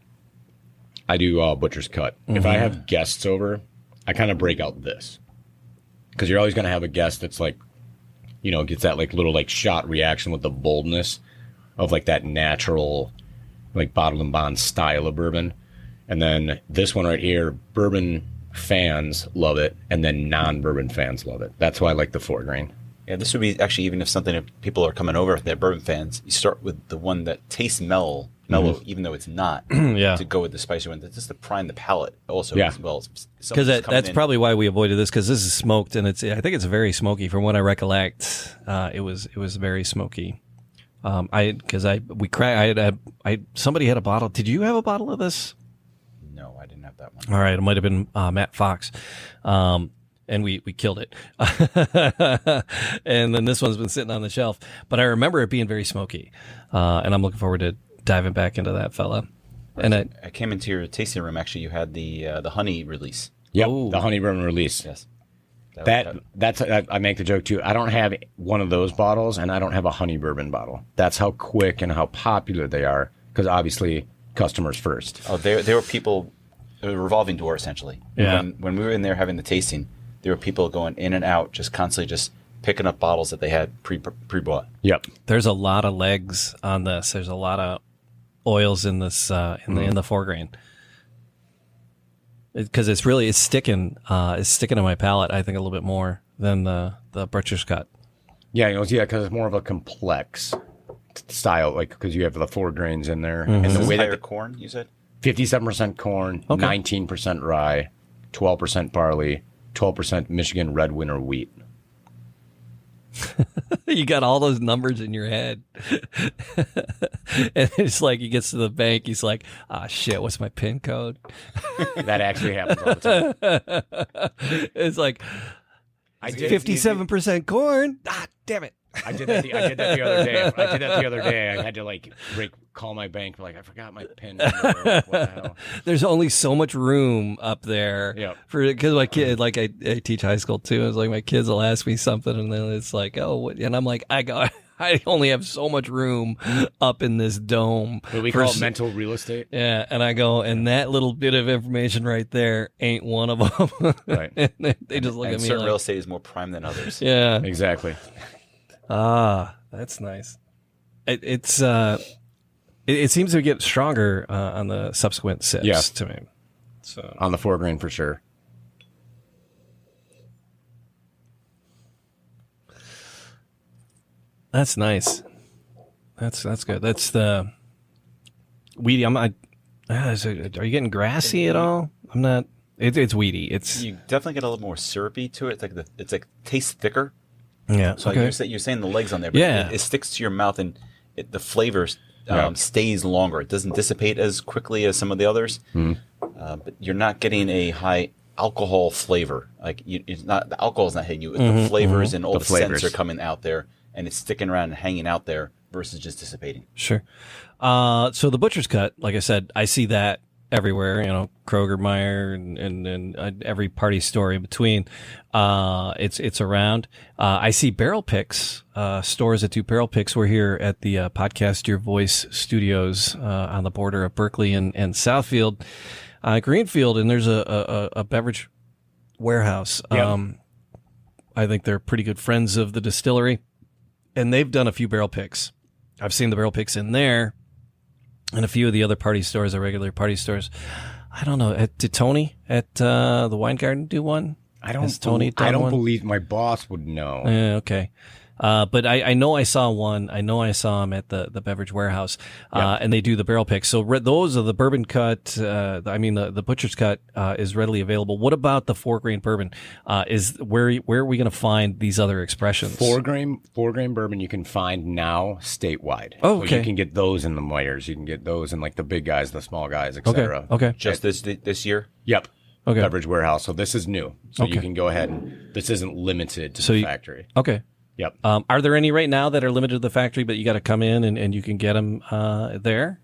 Speaker 4: I do butcher's cut. If I have guests over, I kind of break out this. Because you're always going to have a guest that's like, you know, gets that like little like shot reaction with the boldness of like that natural like bottled and bond style of bourbon. And then this one right here, bourbon fans love it, and then non-bourbon fans love it. That's why I like the 4 grain.
Speaker 1: Yeah, this would be actually, even if people are coming over, if they're bourbon fans, you start with the one that tastes mellow, even though it's not.
Speaker 3: Yeah.
Speaker 1: To go with the spicy one, just to prime the palate also
Speaker 4: Yeah.
Speaker 1: as well.
Speaker 3: Because that's probably why we avoided this, because this is smoked, and I think it's very smoky. From what I recollect, it was very smoky. Somebody had a bottle. Did you have a bottle of this?
Speaker 1: No, I didn't have that one.
Speaker 3: All right, it might have been Matt Fox, and we killed it. And then this one's been sitting on the shelf, but I remember it being very smoky, and I'm looking forward to diving back into that fella. And
Speaker 1: I came into your tasting room. Actually, you had the honey release.
Speaker 4: Yep,
Speaker 3: Oh.
Speaker 4: the honey bourbon release.
Speaker 1: Yes.
Speaker 4: That's I make the joke too. I don't have one of those bottles, and I don't have a honey bourbon bottle. That's how quick and how popular they are. Because obviously, customers first.
Speaker 1: Oh, there were people, a revolving door essentially.
Speaker 3: Yeah.
Speaker 1: When we were in there having the tasting, there were people going in and out, just constantly just picking up bottles that they had pre-bought.
Speaker 4: Yep.
Speaker 3: there's a lot of legs on this. There's a lot of oils in this in the 4 grain. Because it's sticking to my palate, I think, a little bit more than the butcher's cut.
Speaker 4: Yeah, because it's more of a complex style, like because you have the 4 grains in there, and
Speaker 1: Is
Speaker 4: the
Speaker 1: this
Speaker 4: way
Speaker 1: higher
Speaker 4: that
Speaker 1: corn, you said?
Speaker 4: 57% corn, 19% rye, 12% barley, 12% Michigan red winter wheat.
Speaker 3: You got all those numbers in your head. And it's like he gets to the bank, he's like, ah, shit, what's my PIN code?
Speaker 4: That actually happens all the time.
Speaker 3: It's like,
Speaker 4: I did
Speaker 3: 57% corn. Ah, damn it.
Speaker 4: I did that the other day. I had to call my bank. Like, I forgot my PIN number. Like, what the hell?
Speaker 3: There's only so much room up there.
Speaker 4: Yep.
Speaker 3: Because my kid, I teach high school too. It's like my kids will ask me something, and then it's like, oh, what? And I'm like, I only have so much room up in this dome.
Speaker 4: What we call it mental real estate.
Speaker 3: Yeah, and I go, and that little bit of information right there ain't one of them.
Speaker 4: Right.
Speaker 3: And they just look
Speaker 1: And
Speaker 3: at me
Speaker 1: certain
Speaker 3: like,
Speaker 1: real estate is more prime than others.
Speaker 3: yeah.
Speaker 4: Exactly.
Speaker 3: Ah, that's nice. It seems to get stronger on the subsequent sips
Speaker 4: Yeah.
Speaker 3: to me. So
Speaker 4: On the 4 grain for sure.
Speaker 3: that's nice. That's good. That's the weedy. Are you getting grassy at all? I'm not. It's weedy. It's
Speaker 1: You definitely get a little more syrupy to it. It's like tastes thicker.
Speaker 3: yeah.
Speaker 1: So
Speaker 3: Okay.
Speaker 1: you're saying the legs on there, but
Speaker 3: Yeah.
Speaker 1: it sticks to your mouth, and the flavor stays longer. It doesn't dissipate as quickly as some of the others. But you're not getting a high alcohol flavor. Like it's not the alcohol's not hitting you. The flavors and all the
Speaker 4: flavors
Speaker 1: scents are coming out there, and it's sticking around and hanging out there versus just dissipating.
Speaker 3: Sure. So the butcher's cut, like I said, I see that everywhere. Kroger, Meyer, and every party store in between. It's around. I see barrel picks, stores that do barrel picks. We're here at the Podcast Your Voice studios on the border of Berkeley and Southfield, Greenfield, and there's a beverage warehouse.
Speaker 4: Yep.
Speaker 3: I think they're pretty good friends of the distillery, and they've done a few barrel picks. I've seen the barrel picks in there, and a few of the other party stores, the regular party stores. I don't know. Did Tony at the Wine Garden do one?
Speaker 4: I
Speaker 3: Has Tony done
Speaker 4: don't
Speaker 3: one?
Speaker 4: believe my boss would know.
Speaker 3: Yeah, okay. But I know I saw one. I know I saw them at the Beverage Warehouse, and they do the barrel picks. So those are the bourbon cut. The butcher's cut is readily available. What about the 4-grain bourbon? Where are we going to find these other expressions?
Speaker 4: 4-grain bourbon you can find now statewide.
Speaker 3: Oh, okay.
Speaker 4: So you can get those in the Meijers. You can get those in like the big guys, the small guys, etc.
Speaker 3: Okay.
Speaker 1: Just this year?
Speaker 4: Yep.
Speaker 3: Okay.
Speaker 4: Beverage Warehouse. So this is new. So
Speaker 3: Okay.
Speaker 4: you can go ahead and this isn't limited to the factory.
Speaker 3: Okay.
Speaker 4: Yep.
Speaker 3: Are there any right now that are limited to the factory, but you got to come in and you can get them there?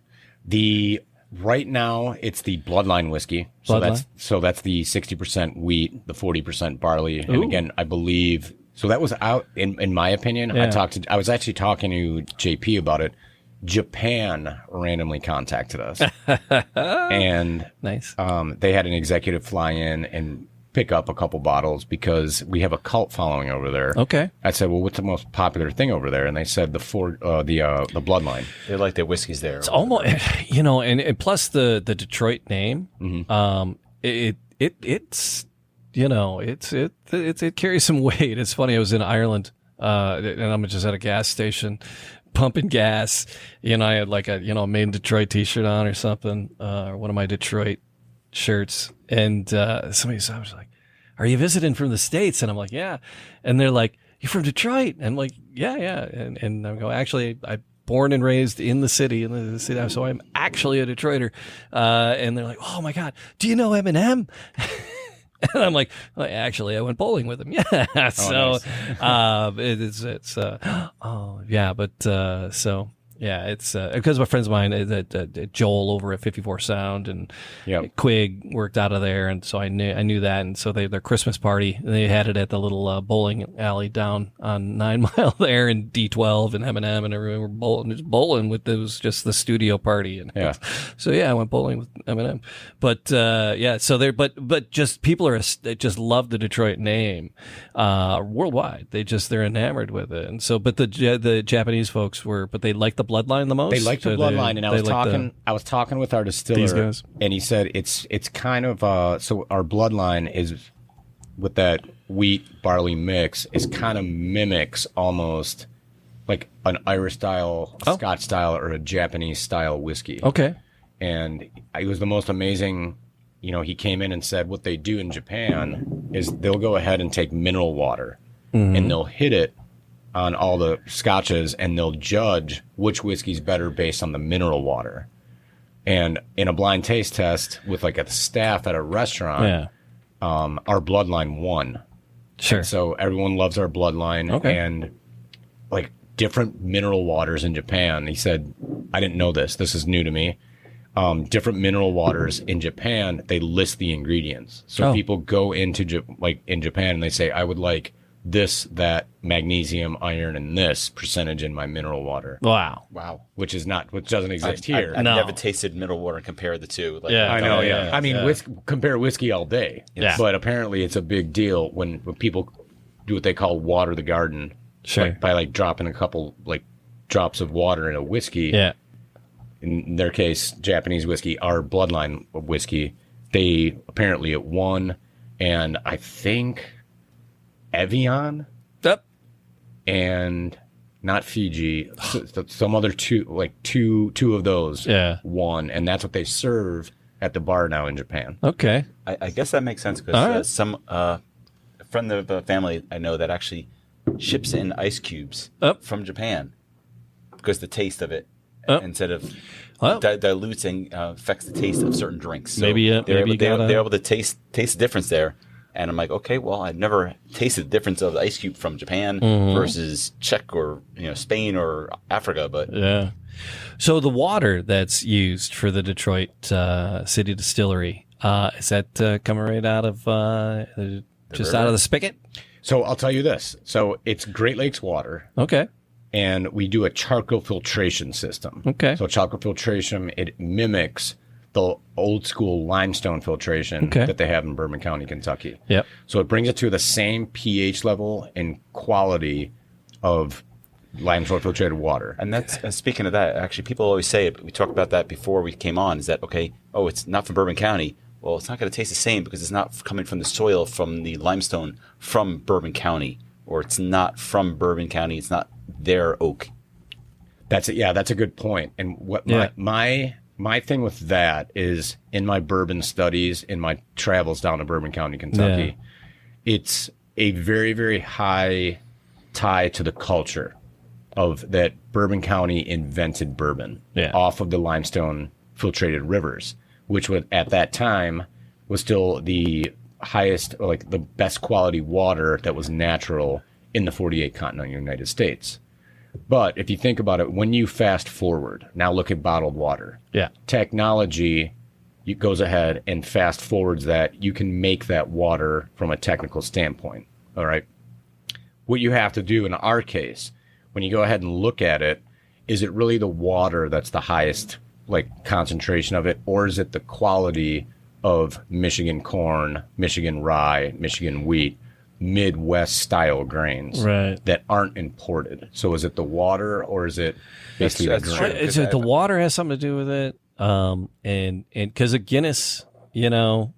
Speaker 4: Right now it's the Bloodline whiskey.
Speaker 3: Bloodline?
Speaker 4: So that's the 60% wheat, the 40% barley. And
Speaker 3: Ooh.
Speaker 4: again, I believe so that was out in my opinion.
Speaker 3: Yeah.
Speaker 4: I was actually talking to JP about it. Japan randomly contacted us. And
Speaker 3: Nice.
Speaker 4: they had an executive fly in and pick up a couple bottles because we have a cult following over there.
Speaker 3: Okay.
Speaker 4: I said, well, what's the most popular thing over there? And they said the Bloodline.
Speaker 1: They like their whiskeys there.
Speaker 3: It's almost, and plus the Detroit name, it carries some weight. It's funny. I was in Ireland, and I'm just at a gas station pumping gas. I had like a Made in Detroit t-shirt on or something, or one of my Detroit shirts. And somebody said, I was like, are you visiting from the States? And I'm like, yeah. And they're like, you from Detroit? And I'm like, yeah. And I'm going, actually, I'm born and raised in the city, so I'm actually a Detroiter. And they're like, oh my God, do you know Eminem? And I'm like, well, actually, I went bowling with him. Yeah. So, it's because my friends of mine, Joel over at 54 Sound and Quig worked out of there, and so I knew that, and so their Christmas party, they had it at the little bowling alley down on 9 Mile there in D12, and Eminem and everyone were bowling with it was just the studio party, and so I went bowling with Eminem, but but just people they just love the Detroit name worldwide. They're enamored with it, and so but the Japanese folks but they like the Bloodline the most.
Speaker 4: They like the Bloodline, and I was talking with our distiller, and he said it's kind of so our Bloodline is with that wheat barley mix is kind of mimics almost like an Irish style, Scotch style, or a Japanese style whiskey.
Speaker 3: Okay,
Speaker 4: and it was the most amazing. He came in and said what they do in Japan is they'll go ahead and take mineral water and they'll hit it on all the scotches, and they'll judge which whiskey's better based on the mineral water. And in a blind taste test with like a staff at a restaurant, our Bloodline won.
Speaker 3: Sure.
Speaker 4: And so everyone loves our Bloodline, and like different mineral waters in Japan. He said, I didn't know this. This is new to me. Different mineral waters in Japan, they list the ingredients. So people go into in Japan and they say, I would like this, that, magnesium, iron, and this percentage in my mineral water.
Speaker 3: Wow.
Speaker 4: Which doesn't exist here.
Speaker 1: I've never tasted mineral water and compared the two.
Speaker 4: I know. I mean, compare whiskey all day.
Speaker 3: Yeah.
Speaker 4: But apparently it's a big deal when people do what they call water the garden.
Speaker 3: Sure.
Speaker 4: By dropping a couple drops of water in a whiskey.
Speaker 3: Yeah.
Speaker 4: In their case, Japanese whiskey, our Bloodline whiskey, apparently it won. And I think Evian and not Fiji, some other two of those won, and that's what they serve at the bar now in Japan.
Speaker 3: Okay,
Speaker 1: I guess that makes sense because some a friend of the family I know that actually ships in ice cubes from Japan because the taste of it instead of dilutes and affects the taste of certain drinks. So they're able to taste the difference there. And I'm like, okay, well, I've never tasted the difference of the ice cube from Japan versus Czech or Spain or Africa, but
Speaker 3: So the water that's used for the Detroit City Distillery is that coming right out of just out of the spigot?
Speaker 4: So I'll tell you this. So it's Great Lakes water.
Speaker 3: Okay.
Speaker 4: And we do a charcoal filtration system.
Speaker 3: Okay.
Speaker 4: So charcoal filtration, it mimics the old school limestone filtration that they have in Bourbon County, Kentucky.
Speaker 3: Yep.
Speaker 4: So it brings it to the same pH level and quality of limestone filtrated water.
Speaker 1: And that's speaking of that, actually, people always say it. We talked about that before we came on. Is that it's not from Bourbon County. Well, it's not going to taste the same because it's not coming from the soil from the limestone from Bourbon County or it's not from Bourbon County. It's not their oak.
Speaker 4: That's it. Yeah, that's a good point. And what my thing with that is, in my bourbon studies, in my travels down to Bourbon County, Kentucky, it's a very, very high tie to the culture of that Bourbon County invented bourbon off of the limestone filtrated rivers, which was at that time was still the highest, or like the best quality water that was natural in the 48 continental United States. But if you think about it, when you fast forward, now look at bottled water.
Speaker 3: Yeah.
Speaker 4: Technology goes ahead and fast forwards that. You can make that water from a technical standpoint. All right. What you have to do in our case, when you go ahead and look at it, is it really the water that's the highest like concentration of it, or is it the quality of Michigan corn, Michigan rye, Michigan wheat, Midwest style grains that aren't imported? So is it the water, or is it basically the grain?
Speaker 3: Is it the water has something to do with it? And because a Guinness, you know,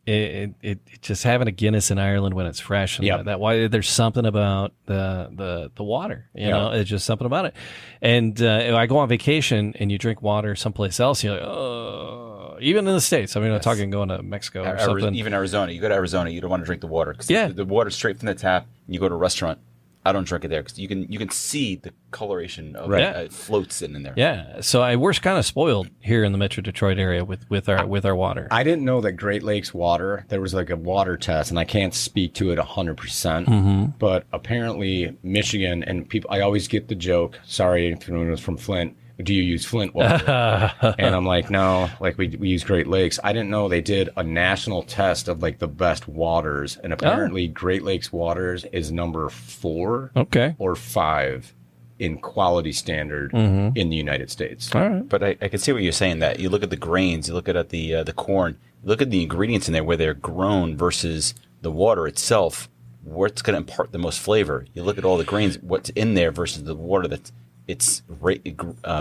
Speaker 3: it just having a Guinness in Ireland when it's fresh, and that why there's something about the water, you know, it's just something about it. And if I go on vacation and you drink water someplace else, you're like, oh, even in the States. I mean, I'm talking going to Mexico or something.
Speaker 1: Even Arizona. You go to Arizona, you don't want to drink the water because the water's straight from the tap. And you go to a restaurant, I don't drink it there because you can see the coloration of it. It floats in there.
Speaker 3: Yeah, so we're kind of spoiled here in the Metro Detroit area with our water.
Speaker 4: I didn't know that Great Lakes water, there was like a water test, and I can't speak to it 100%, but apparently Michigan, and people, I always get the joke, sorry if anyone was from Flint, do you use Flint water? And I'm like, no, like we use Great Lakes. I didn't know they did a national test of like the best waters, and apparently Great Lakes waters is number 4 or 5 in quality standard in the United States.
Speaker 3: All right.
Speaker 1: But I can see what you're saying, that you look at the grains, you look at the corn, you look at the ingredients in there where they're grown versus the water itself, what's going to impart the most flavor. You look at all the grains, what's in there versus the water that's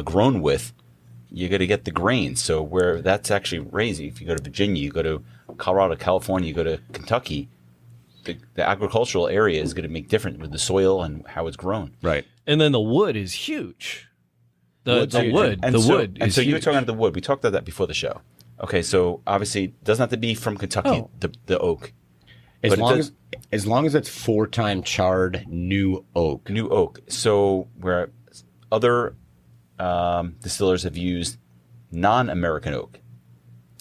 Speaker 1: grown with, you're going to get the grains. So where that's actually raised, if you go to Virginia, you go to Colorado, California, you go to Kentucky, the agricultural area is going to make different with the soil and how it's grown.
Speaker 4: Right.
Speaker 3: And then the wood is huge. The wood is
Speaker 1: so
Speaker 3: huge.
Speaker 1: you were talking about the wood. We talked about that before the show. Okay, so obviously it doesn't have to be from Kentucky, the oak.
Speaker 4: As long as it's 4-time charred new oak.
Speaker 1: New oak. So where other distillers have used non-American oak.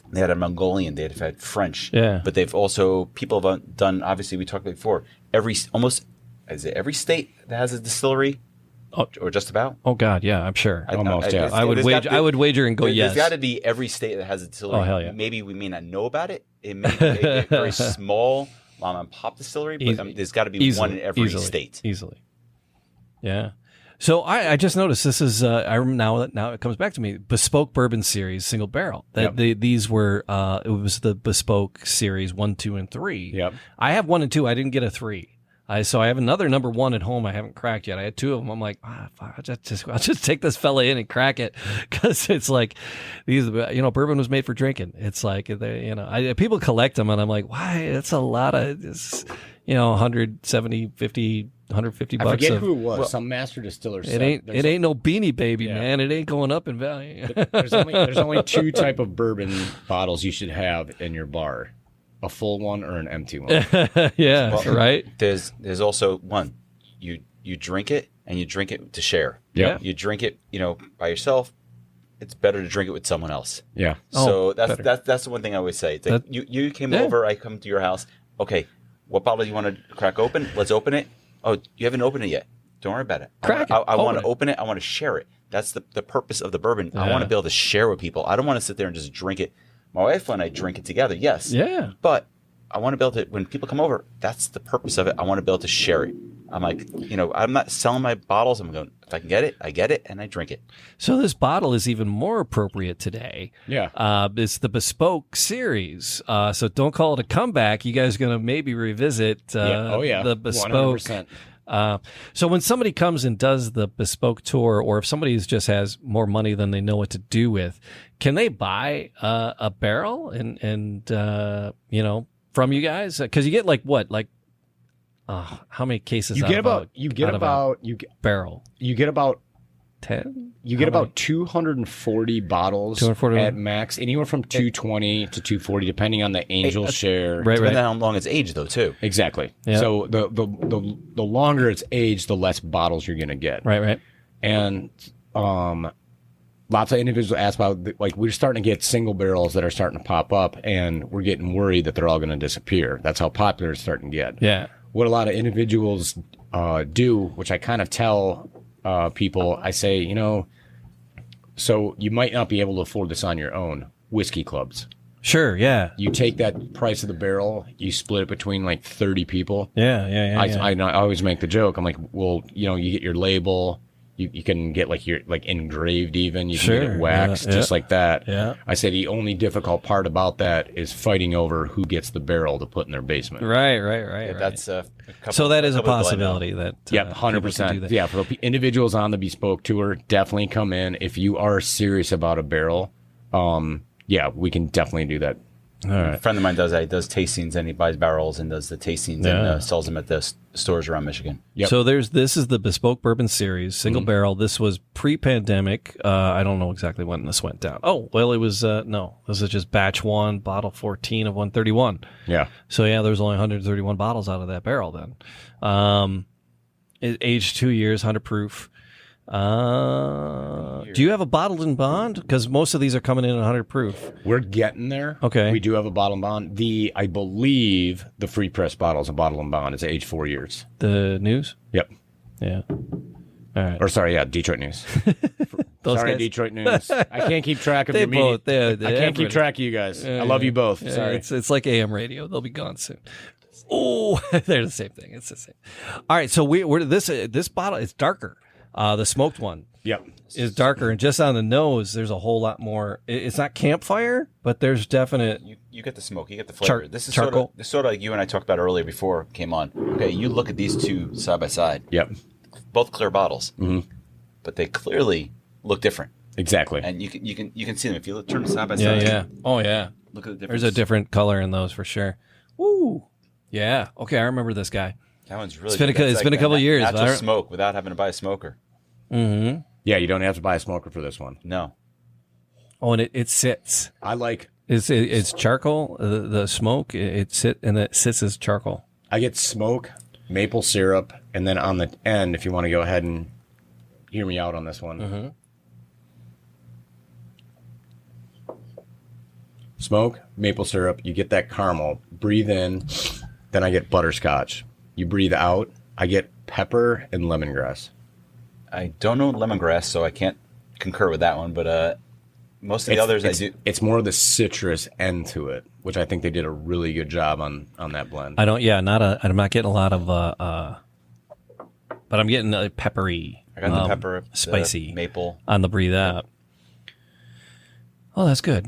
Speaker 1: They had a Mongolian, they've had French.
Speaker 3: Yeah.
Speaker 1: But people have done, obviously we talked about before, every state that has a distillery, or just about?
Speaker 3: Oh God, yeah, I'm sure.
Speaker 4: I
Speaker 3: would wager and go yes.
Speaker 1: There's got to be every state that has a distillery.
Speaker 3: Oh hell yeah.
Speaker 1: Maybe we may not know about it. It may be a very small mom and pop distillery, but there's got to be one in every state.
Speaker 3: Easily. Yeah. So I just noticed this is now it comes back to me, Bespoke Bourbon Series single barrel. These were it was the Bespoke Series 1, 2, and 3.
Speaker 4: Yep.
Speaker 3: I have 1 and 2. I didn't get a 3. So I have another number 1 at home I haven't cracked yet. I had 2 of them. I'm like, fuck, I'll just take this fella in and crack it, because it's like these, bourbon was made for drinking. It's like people collect them, and I'm like, why? That's a lot of this, 170, 50. $150.
Speaker 4: I forget who it was. Some master distiller said
Speaker 3: it ain't no Beanie Baby, man. It ain't going up in value.
Speaker 4: there's only 2 type of bourbon bottles you should have in your bar: a full one or an empty one.
Speaker 3: Right.
Speaker 1: There's also one. You drink it, and you drink it to share.
Speaker 3: Yeah.
Speaker 1: You drink it, by yourself. It's better to drink it with someone else.
Speaker 4: Yeah.
Speaker 1: So that's the one thing I always say. It's like, you came over, I come to your house. Okay, what bottle do you want to crack open? Let's open it. Oh, you haven't opened it yet. Don't worry about it.
Speaker 3: Crack it.
Speaker 1: I want to open it. I want to share it. That's the purpose of the bourbon. I want to be able to share with people. I don't want to sit there and just drink it. My wife and I drink it together, yes.
Speaker 3: Yeah.
Speaker 1: But I want to be able to, when people come over, that's the purpose of it. I want to be able to share it. I'm like, I'm not selling my bottles. I'm going, if I can get it, I get it, and I drink it.
Speaker 3: So this bottle is even more appropriate today.
Speaker 4: Yeah.
Speaker 3: It's the Bespoke Series. So don't call it a comeback. You guys are going to maybe revisit the Bespoke.
Speaker 4: 100%.
Speaker 3: So when somebody comes and does the Bespoke tour, or if somebody just has more money than they know what to do with, can they buy a barrel and from you guys? Because you get like how many cases
Speaker 4: You
Speaker 3: out
Speaker 4: get
Speaker 3: of a-
Speaker 4: about you get
Speaker 3: out of a
Speaker 4: about
Speaker 3: barrel?
Speaker 4: you get about
Speaker 3: 10?
Speaker 4: You get about 240 bottles
Speaker 3: 240.
Speaker 4: at max, anywhere from 220 to 240, depending on the angel share.
Speaker 3: Right,
Speaker 1: Depending on how long it's aged, though, too.
Speaker 4: Exactly.
Speaker 3: Yeah.
Speaker 4: So the longer it's aged, the less bottles you're going to get.
Speaker 3: Right.
Speaker 4: And lots of individuals ask about, like, we're starting to get single barrels that are starting to pop up, and we're getting worried that they're all going to disappear. That's how popular it's starting to get.
Speaker 3: Yeah.
Speaker 4: What a lot of individuals do, which I kind of tell people, I say, you know, so you might not be able to afford this on your own. Whiskey clubs.
Speaker 3: Sure, yeah.
Speaker 4: You take that price of the barrel, you split it between like 30 people.
Speaker 3: Yeah.
Speaker 4: I always make the joke. I'm like, well, you know, you get your label. You can get like your engraved even. You can get it waxed just like that.
Speaker 3: Yeah.
Speaker 4: I say the only difficult part about that is fighting over who gets the barrel to put in their basement.
Speaker 3: Right.
Speaker 1: That's
Speaker 3: So that is a
Speaker 1: couple of
Speaker 3: possibility that
Speaker 4: Yep,
Speaker 3: people can do
Speaker 4: 100%.
Speaker 3: that.
Speaker 4: Yeah, for the individuals on the bespoke tour, definitely come in if you are serious about a barrel. Yeah, we can definitely do that.
Speaker 3: All right.
Speaker 1: A friend of mine does that. He does tastings and he buys barrels and does the tastings and sells them at the stores around Michigan.
Speaker 4: Yep.
Speaker 3: So this is the Bespoke Bourbon Series, single barrel. This was pre-pandemic. I don't know exactly when this went down. Oh, well, it was, no. This is just batch 1, bottle 14 of 131.
Speaker 4: Yeah.
Speaker 3: So, yeah, there's only 131 bottles out of that barrel then. It aged 2 years, 100 proof. Do you have a bottled in bond? Because most of these are coming in at 100 proof.
Speaker 4: We're getting there.
Speaker 3: Okay.
Speaker 4: We do have a bottle and bond. I believe the free press bottle is a bottle and bond. It's aged 4 years.
Speaker 3: The news?
Speaker 4: Yep.
Speaker 3: Yeah. All right.
Speaker 4: Or sorry, yeah, Detroit News.
Speaker 3: Those
Speaker 4: Sorry,
Speaker 3: guys?
Speaker 4: Detroit News. I can't keep track of
Speaker 3: They
Speaker 4: your media.
Speaker 3: both. They
Speaker 4: I can't keep track of you guys. I love you both.
Speaker 3: Yeah,
Speaker 4: Sorry.
Speaker 3: It's like AM radio. They'll be gone soon. Oh, they're the same thing. It's the same. All right. So we're this bottle is darker. The smoked one
Speaker 4: Yep.
Speaker 3: is darker, and just on the nose, there's a whole lot more. It's not campfire, but there's definite.
Speaker 1: You get the smoke, you get the flavor. This is
Speaker 3: charcoal.
Speaker 1: sort of like you and I talked about earlier before it came on. Okay, you look at these two side by side.
Speaker 4: Yep.
Speaker 1: Both clear bottles, but they clearly look different.
Speaker 4: Exactly.
Speaker 1: And you can see them if you turn them side by side.
Speaker 3: Yeah. Oh yeah.
Speaker 1: Look at the difference.
Speaker 3: There's a different color in those for sure. Woo. Yeah. Okay, I remember this guy.
Speaker 1: That one's really.
Speaker 3: It's been
Speaker 1: good.
Speaker 3: it's been a couple of years.
Speaker 1: Not
Speaker 3: but I
Speaker 1: just smoke without having to buy a smoker.
Speaker 3: Mm-hmm.
Speaker 4: Yeah, you don't have to buy a smoker for this one.
Speaker 1: No.
Speaker 3: Oh, and it sits.
Speaker 4: I like.
Speaker 3: It's charcoal. The smoke. It sits as charcoal.
Speaker 4: I get smoke, maple syrup, and then on the end, if you want to go ahead and hear me out on this one. Smoke, maple syrup, you get that caramel. Breathe in, then I get butterscotch. You breathe out, I get pepper and lemongrass.
Speaker 1: I don't know lemongrass, so I can't concur with that one. But most of the others I do.
Speaker 4: It's more of the citrus end to it, which I think they did a really good job on that blend.
Speaker 3: I don't. Yeah, I'm not getting a lot of. But I'm getting peppery.
Speaker 1: I got the pepper,
Speaker 3: spicy,
Speaker 1: the maple
Speaker 3: on the breathe out. Oh, that's good.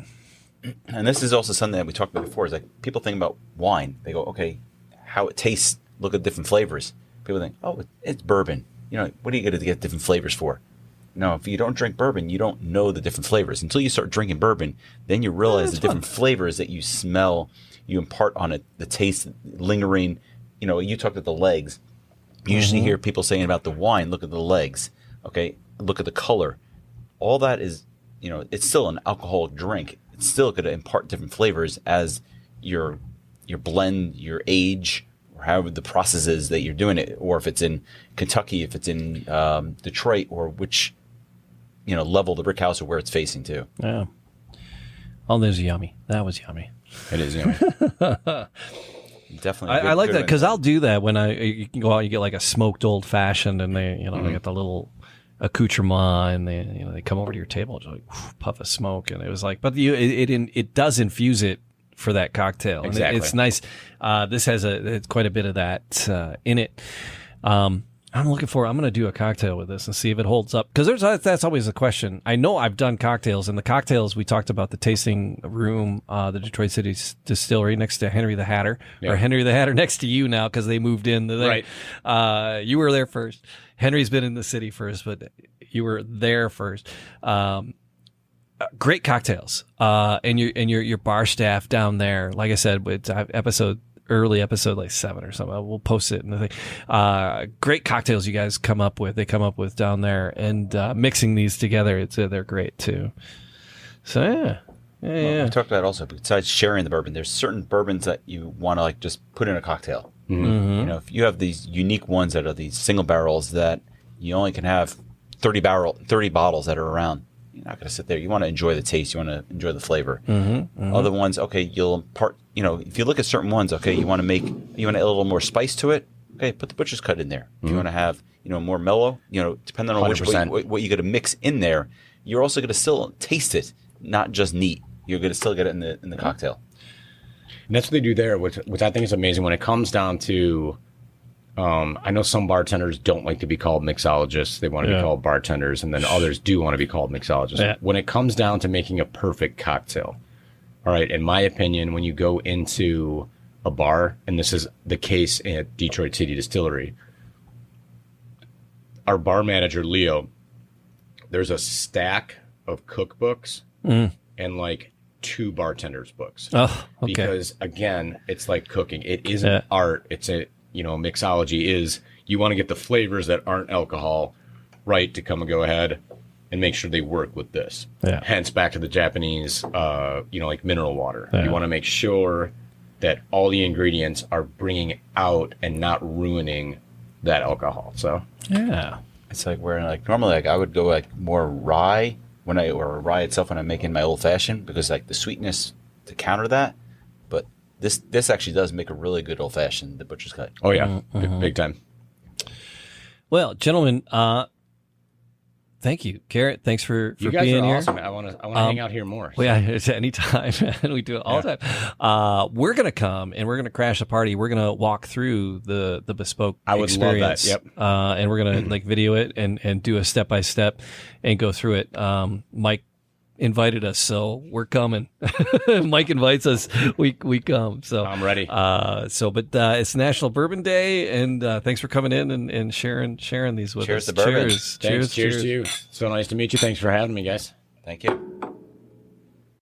Speaker 1: And this is also something that we talked about before. Is like people think about wine. They go, okay, how it tastes. Look at different flavors. People think, oh, it's bourbon. You know, what are you going to get different flavors for? No, if you don't drink bourbon, you don't know the different flavors. Until you start drinking bourbon, then you realize the different flavors that you smell, you impart on it, the taste, lingering. You know, you talked about the legs. You usually hear people saying about the wine, look at the legs, okay? Look at the color. All that is, you know, it's still an alcoholic drink. It's still going to impart different flavors as your blend, your age, or however the process is that you're doing it, or if it's in Kentucky, if it's in Detroit, or which, you know, level the brick house or where it's facing to.
Speaker 3: Yeah. Oh, there's yummy. That was yummy.
Speaker 4: It is yummy.
Speaker 1: Definitely.
Speaker 3: I like that because I'll do that when you can go out and you get like a smoked old fashioned, and they they get the little accoutrement, and they come over to your table, just like puff of smoke, and it was like, but it does infuse it for that cocktail.
Speaker 4: Exactly.
Speaker 3: And it's nice. This has it's quite a bit of that in it. I'm going to do a cocktail with this and see if it holds up. Because that's always a question. I know I've done cocktails, and the cocktails we talked about, the tasting room, the Detroit City Distillery next to Henry the Hatter, or Henry the Hatter next to you now because they moved in. Right. You were there first. Henry's been in the city first, but you were there first. Great cocktails. And your bar staff down there, like I said, it's episode early episode, like 7 or something. We'll post it in the thing. Great cocktails you guys come up with down there, and mixing these together, they're great too. So yeah.
Speaker 1: Well, we talked about also, besides sharing the bourbon, there's certain bourbons that you want to like just put in a cocktail. You know, if you have these unique ones that are these single barrels that you only can have 30 bottles that are around, you're not going to sit there. You want to enjoy the taste. You want to enjoy the flavor. Other ones, okay, you'll impart, you know, if you look at certain ones, okay, you want to add a little more spice to it. Okay, put the butcher's cut in there. If you want to have, you know, more mellow, you know, depending on what you're going to mix in there, you're also going to still taste it, not just neat. You're going to still get it in the cocktail.
Speaker 4: And that's what they do there, which I think is amazing when it comes down to, I know some bartenders don't like to be called mixologists. They want to be called bartenders, and then others do want to be called mixologists. Yeah. When it comes down to making a perfect cocktail, all right, in my opinion, when you go into a bar, and this is the case at Detroit City Distillery, our bar manager, Leo, there's a stack of cookbooks and like 2 bartenders' books.
Speaker 3: Oh, okay.
Speaker 4: Because again, it's like cooking. It isn't art. It's mixology is you want to get the flavors that aren't alcohol right to come and go ahead and make sure they work with this. Yeah. Hence back to the Japanese, like mineral water. Yeah. You want to make sure that all the ingredients are bringing out and not ruining that alcohol. So
Speaker 3: yeah,
Speaker 1: it's like where like normally like I would go like more rye or rye itself when I'm making my old fashioned, because like the sweetness to counter that. But this actually does make a really good old fashioned, the butcher's cut.
Speaker 4: Oh yeah, big time.
Speaker 3: Well, gentlemen, thank you, Garrett. Thanks for
Speaker 4: you guys
Speaker 3: being
Speaker 4: are
Speaker 3: here.
Speaker 4: Awesome. I want to hang out here more.
Speaker 3: Well, yeah, it's anytime. We do it all the time. We're gonna come and we're gonna crash a party. We're gonna walk through the bespoke experience.
Speaker 4: Love that. Yep.
Speaker 3: And we're gonna like video it and do a step by step and go through it. Mike invited us, so we're coming. Mike invites us, we come. So
Speaker 4: I'm ready.
Speaker 3: But it's National Bourbon Day, and thanks for coming in and sharing these with us.
Speaker 1: Cheers to bourbon.
Speaker 3: Cheers.
Speaker 4: Cheers to you. So nice to meet you. Thanks for having me, guys.
Speaker 1: Thank you.